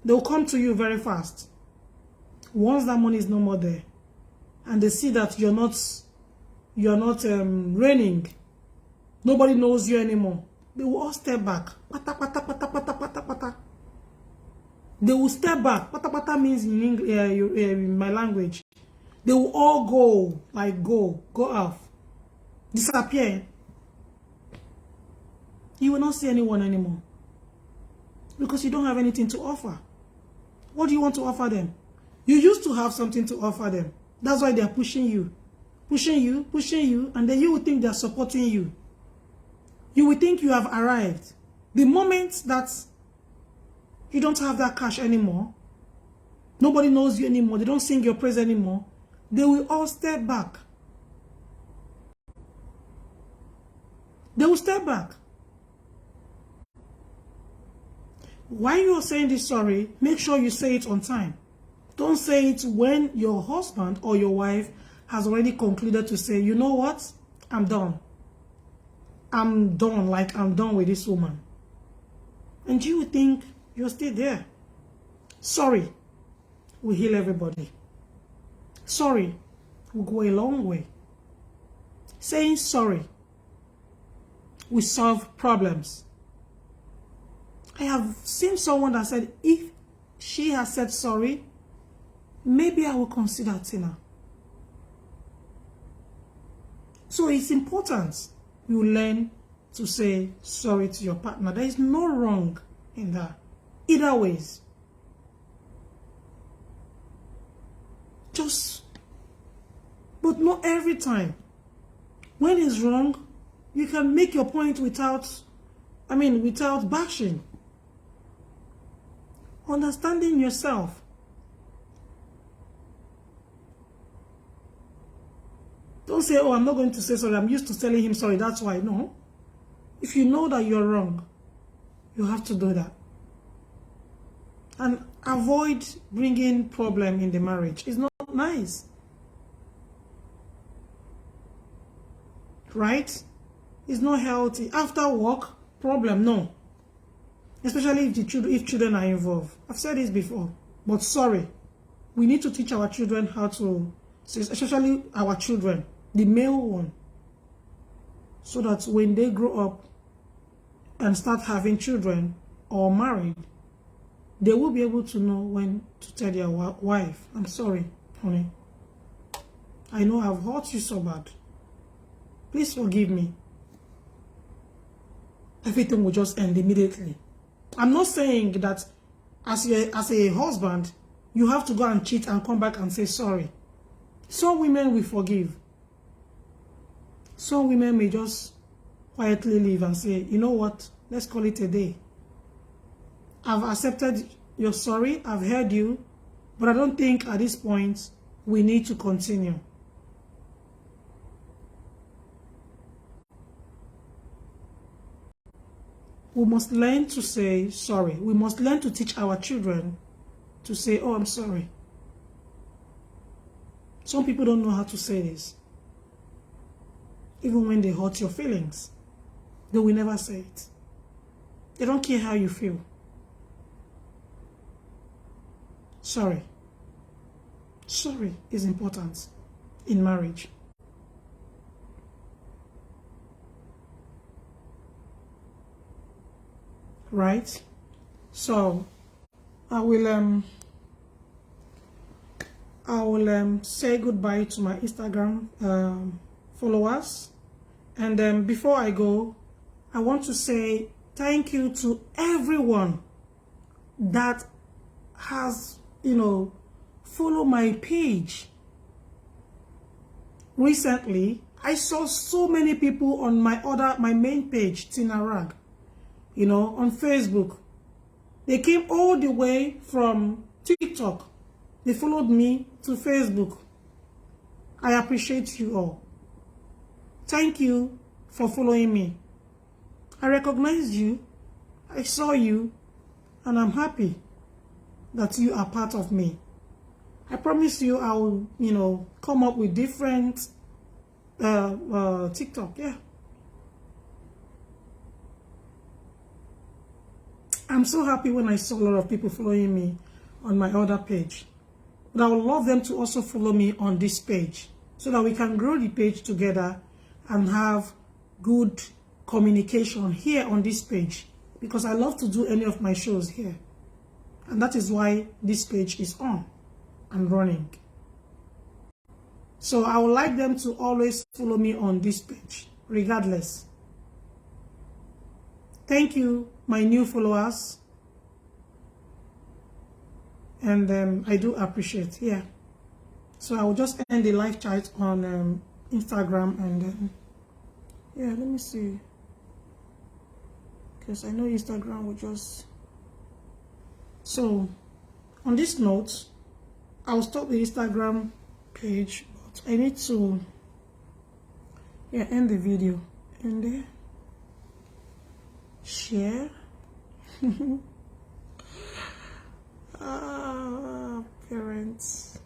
they will come to you very fast. Once that money is no more there, and they see that you're not reigning, nobody knows you anymore, they will all step back. Pata, pata, pata, pata, pata, pata. They will step back. Pata, pata means in English, in my language. They will all go, like go off, disappear. You will not see anyone anymore because you don't have anything to offer. What do you want to offer them? You used to have something to offer them. That's why they are pushing you, and then you will think they are supporting you. You will think you have arrived. The moment that you don't have that cash anymore, nobody knows you anymore, they don't sing your praise anymore, they will all step back. They will step back. While you are saying this sorry, make sure you say it on time. Don't say it when your husband or your wife has already concluded to say, you know what? I'm done. I'm done, like I'm done with this woman. And you would think you're still there. Sorry will heal everybody. Sorry will go a long way. Saying sorry will solve problems. I have seen someone that said, if she has said sorry, maybe I will consider Tina. So it's important you learn to say sorry to your partner. There is no wrong in that. Either ways. But not every time. When it's wrong, you can make your point without bashing. Understanding yourself. Don't say, oh, I'm not going to say sorry. I'm used to telling him sorry. That's why. No. If you know that you're wrong, you have to do that. And avoid bringing problem in the marriage. It's not nice. Right? It's not healthy. After work, problem, no. Especially if children are involved. I've said this before. But sorry. We need to teach our children how to, especially our children, the male one, so that when they grow up and start having children or married, they will be able to know when to tell their wife, I'm sorry, honey. I know I've hurt you so bad. Please forgive me. Everything will just end immediately. I'm not saying that as a husband, you have to go and cheat and come back and say sorry. Some women will forgive. Some women may just quietly leave and say, you know what, let's call it a day. I've accepted your sorry, I've heard you, but I don't think at this point we need to continue. We must learn to say sorry. We must learn to teach our children to say, oh, I'm sorry. Some people don't know how to say this. Even when they hurt your feelings, they will never say it. They don't care how you feel. Sorry. Sorry is important in marriage. Right? So I I will say goodbye to my Instagram followers. And before I go, I want to say thank you to everyone that has, followed my page. Recently, I saw so many people on my main page, Tina Rag, on Facebook. They came all the way from TikTok. They followed me to Facebook. I appreciate you all. Thank you for following me. I recognized you, I saw you, and I'm happy that you are part of me. I promise you I will, come up with different TikTok, yeah. I'm so happy when I saw a lot of people following me on my other page. But I would love them to also follow me on this page so that we can grow the page together and have good communication here on this page, because I love to do any of my shows here. And that is why this page is on and running. So I would like them to always follow me on this page, regardless. Thank you, my new followers. And I do appreciate, yeah. So I will just end the live chat on Instagram, and yeah, let me see. Because I know Instagram will just... So, on this note, I'll stop the Instagram page, but I need to end the video. And there. Share. Parents.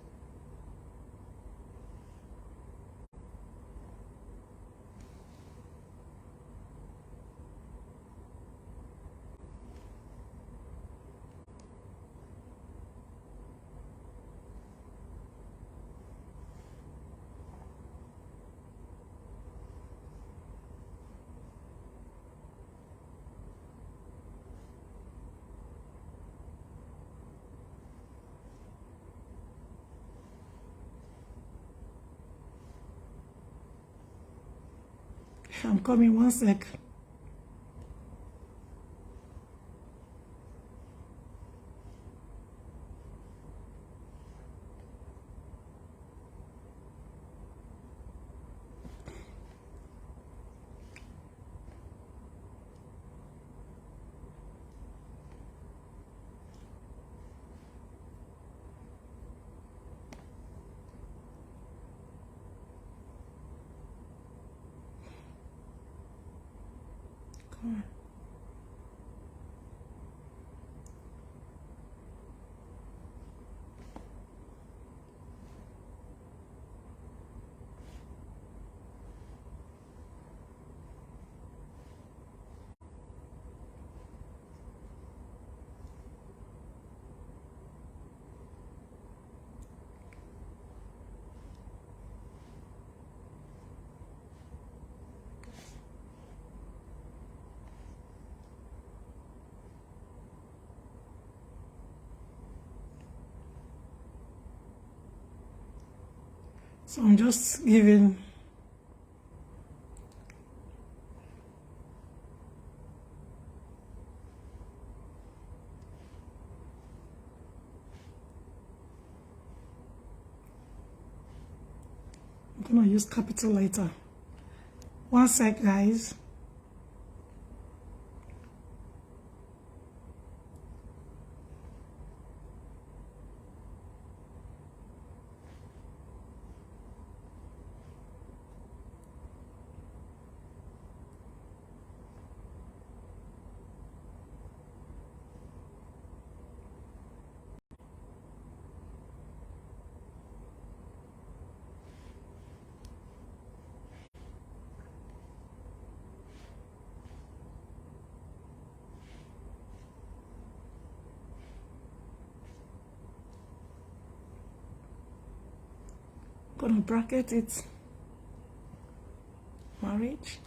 I'm coming, one sec. Come on. So I'm just giving I'm gonna use capital letter. One sec, guys. Gonna bracket it. Marriage.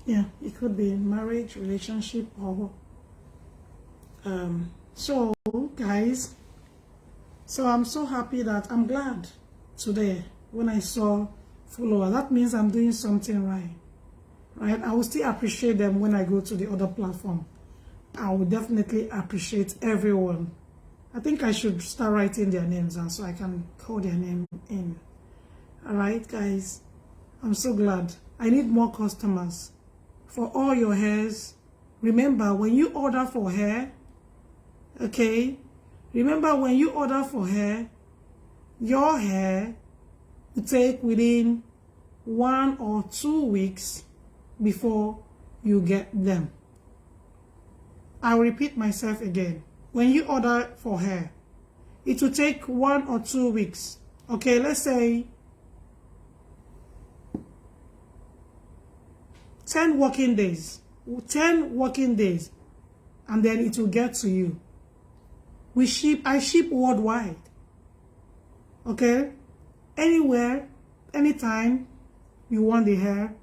Yeah, it could be marriage, relationship, or so guys, so I'm so happy that I'm glad today when I saw followers. That means I'm doing something right. Right? I will still appreciate them when I go to the other platform. I will definitely appreciate everyone. I think I should start writing their names down so I can call their name in. Alright, guys. I'm so glad. I need more customers. For all your hairs, remember when you order for hair, okay? Remember when you order for hair, your hair will take within 1 or 2 weeks before you get them. I'll repeat myself again. When you order for hair, it will take 1 or 2 weeks. Okay, let's say 10 working days. 10 working days. And then it will get to you. I ship worldwide. Okay? Anywhere, anytime you want the hair,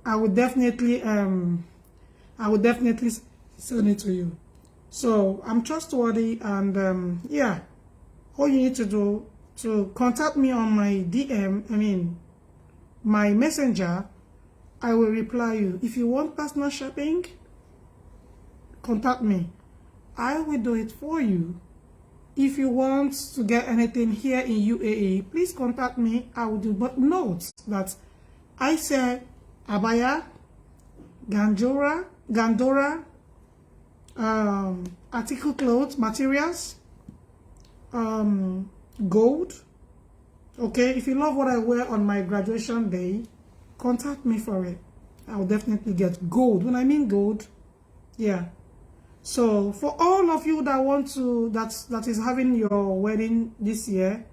I would definitely send it to you. So I'm trustworthy, and yeah, all you need to do to contact me on my DM, my messenger, I will reply you. If you want personal shopping, contact me. I will do it for you. If you want to get anything here in UAE, please contact me. I will do. But note that I said abaya, gandora, article clothes, materials, gold. Okay, if you love what I wear on my graduation day, contact me for it. I'll definitely get gold. When I mean gold, yeah. So for all of you that want to, that is having your wedding this year,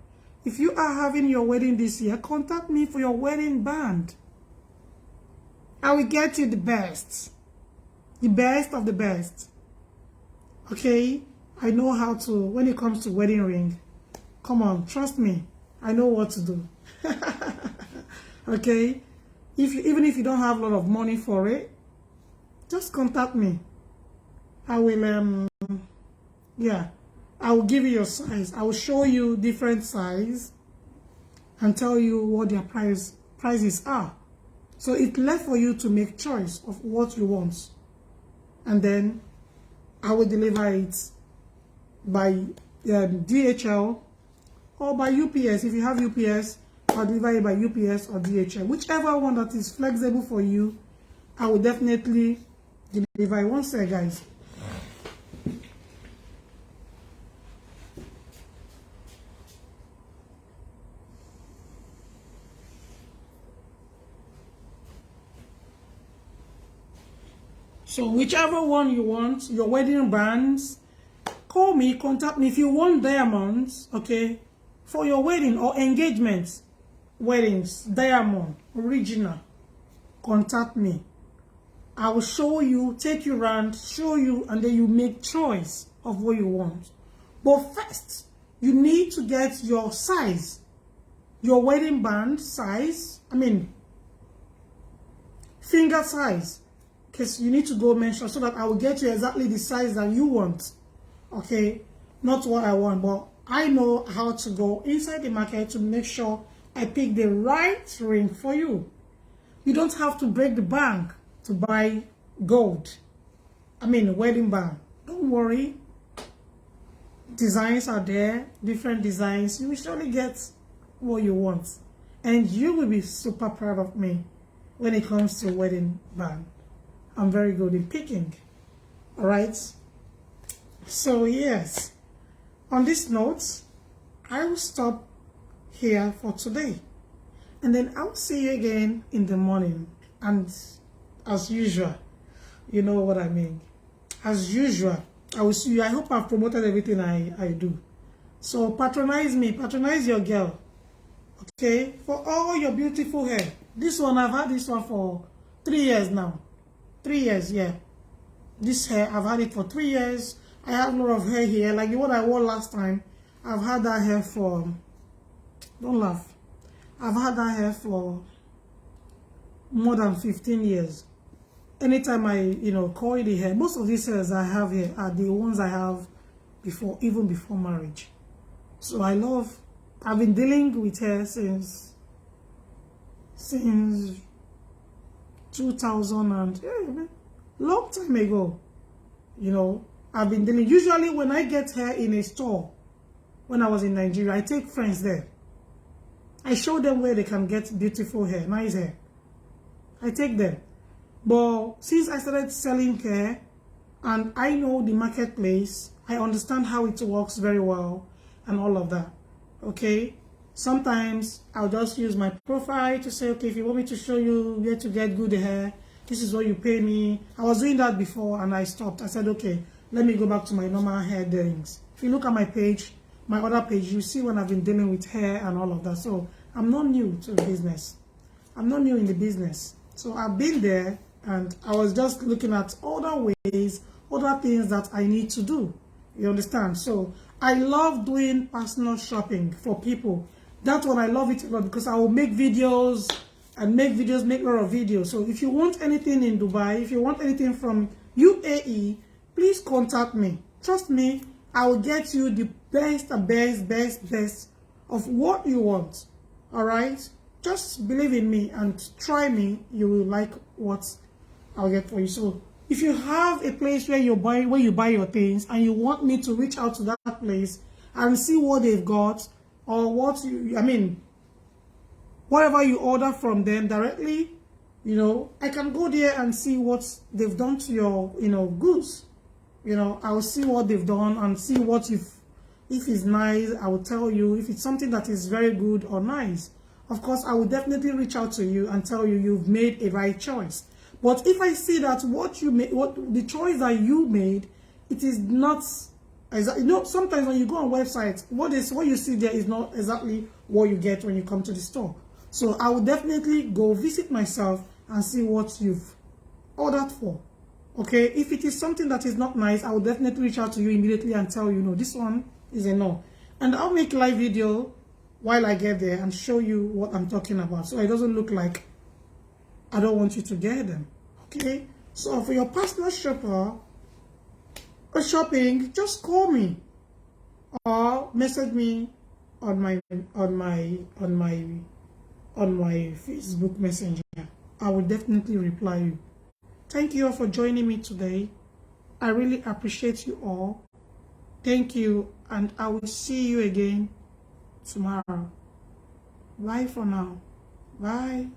if you are having your wedding this year, contact me for your wedding band. I will get you the best of the best. Okay, I know how to, when it comes to wedding ring, come on, trust me, I know what to do. Okay, even if you don't have a lot of money for it, just contact me. I will yeah, I will give you your size. I will show you different size and tell you what their prices are. So it's left for you to make choice of what you want, and then I will deliver it by DHL or by UPS. If you have UPS, I'll deliver it by UPS or DHL. Whichever one that is flexible for you, I will definitely deliver it. One sec, guys. So whichever one you want, your wedding bands, call me, contact me. If you want diamonds, okay, for your wedding or engagements, weddings, diamond, original, contact me. I will show you, take you around, show you, and then you make choice of what you want. But first, you need to get your size, your wedding band size, finger size. Because you need to go measure so that I will get you exactly the size that you want. Okay? Not what I want, but I know how to go inside the market to make sure I pick the right ring for you. You don't have to break the bank to buy gold. Wedding band. Don't worry. Designs are there, different designs. You will surely get what you want. And you will be super proud of me when it comes to wedding band. I'm very good in picking. Alright? So yes, on this note, I will stop here for today. And then I'll see you again in the morning. And as usual, you know what I mean. As usual, I will see you. I hope I've promoted everything I do. So patronize me, patronize your girl. Okay? For all your beautiful hair. This one, I've had this one for 3 years now. 3 years, yeah. This hair, I've had it for 3 years. I have a lot of hair here. Like the one I wore last time, I've had that hair for, don't laugh. I've had that hair for more than 15 years. anytime I, coil the hair, most of these hairs I have here are the ones I have before, even before marriage. So I've been dealing with hair since 2000 and long time ago. I've been dealing. Usually when I get hair in a store, when I was in Nigeria, I take friends there. I show them where they can get beautiful hair, nice hair. I take them. But since I started selling hair and I know the marketplace, I understand how it works very well and all of that. Okay? Sometimes I'll just use my profile to say, okay, if you want me to show you where to get good hair, this is what you pay me. I was doing that before and I stopped. I said, okay, let me go back to my normal hair dealings. If you look at my page, my other page, you see when I've been dealing with hair and all of that. So I'm not new to the business. I'm not new in the business. So I've been there and I was just looking at other ways, other things that I need to do. You understand? So I love doing personal shopping for people. That's what I love it a lot, because I will make videos and make a lot of videos. So if you want anything in Dubai, if you want anything from UAE, please contact me. Trust me, I will get you the best and best of what you want. All right? Just believe in me and try me. You will like what I'll get for you. So if you have a place where you buy your things and you want me to reach out to that place and see what they've got, or whatever you order from them directly, I can go there and see what they've done to your, goods. I will see what they've done and see what if it's nice, I will tell you. If it's something that is very good or nice, of course, I will definitely reach out to you and tell you you've made a right choice. But if I see that the choice that you made, it is not exactly, sometimes when you go on websites, what you see there is not exactly what you get when you come to the store. So I will definitely go visit myself and see what you've ordered for. Okay, if it is something that is not nice, I will definitely reach out to you immediately and tell you, no, this one is a no. And I'll make a live video while I get there and show you what I'm talking about, so it doesn't look like I don't want you to get them. Okay, so for your personal shopper or shopping, just call me or message me on my Facebook Messenger. I will definitely reply you. Thank you all for joining me today. I really appreciate you all. Thank you, and I will see you again tomorrow. Bye for now. Bye.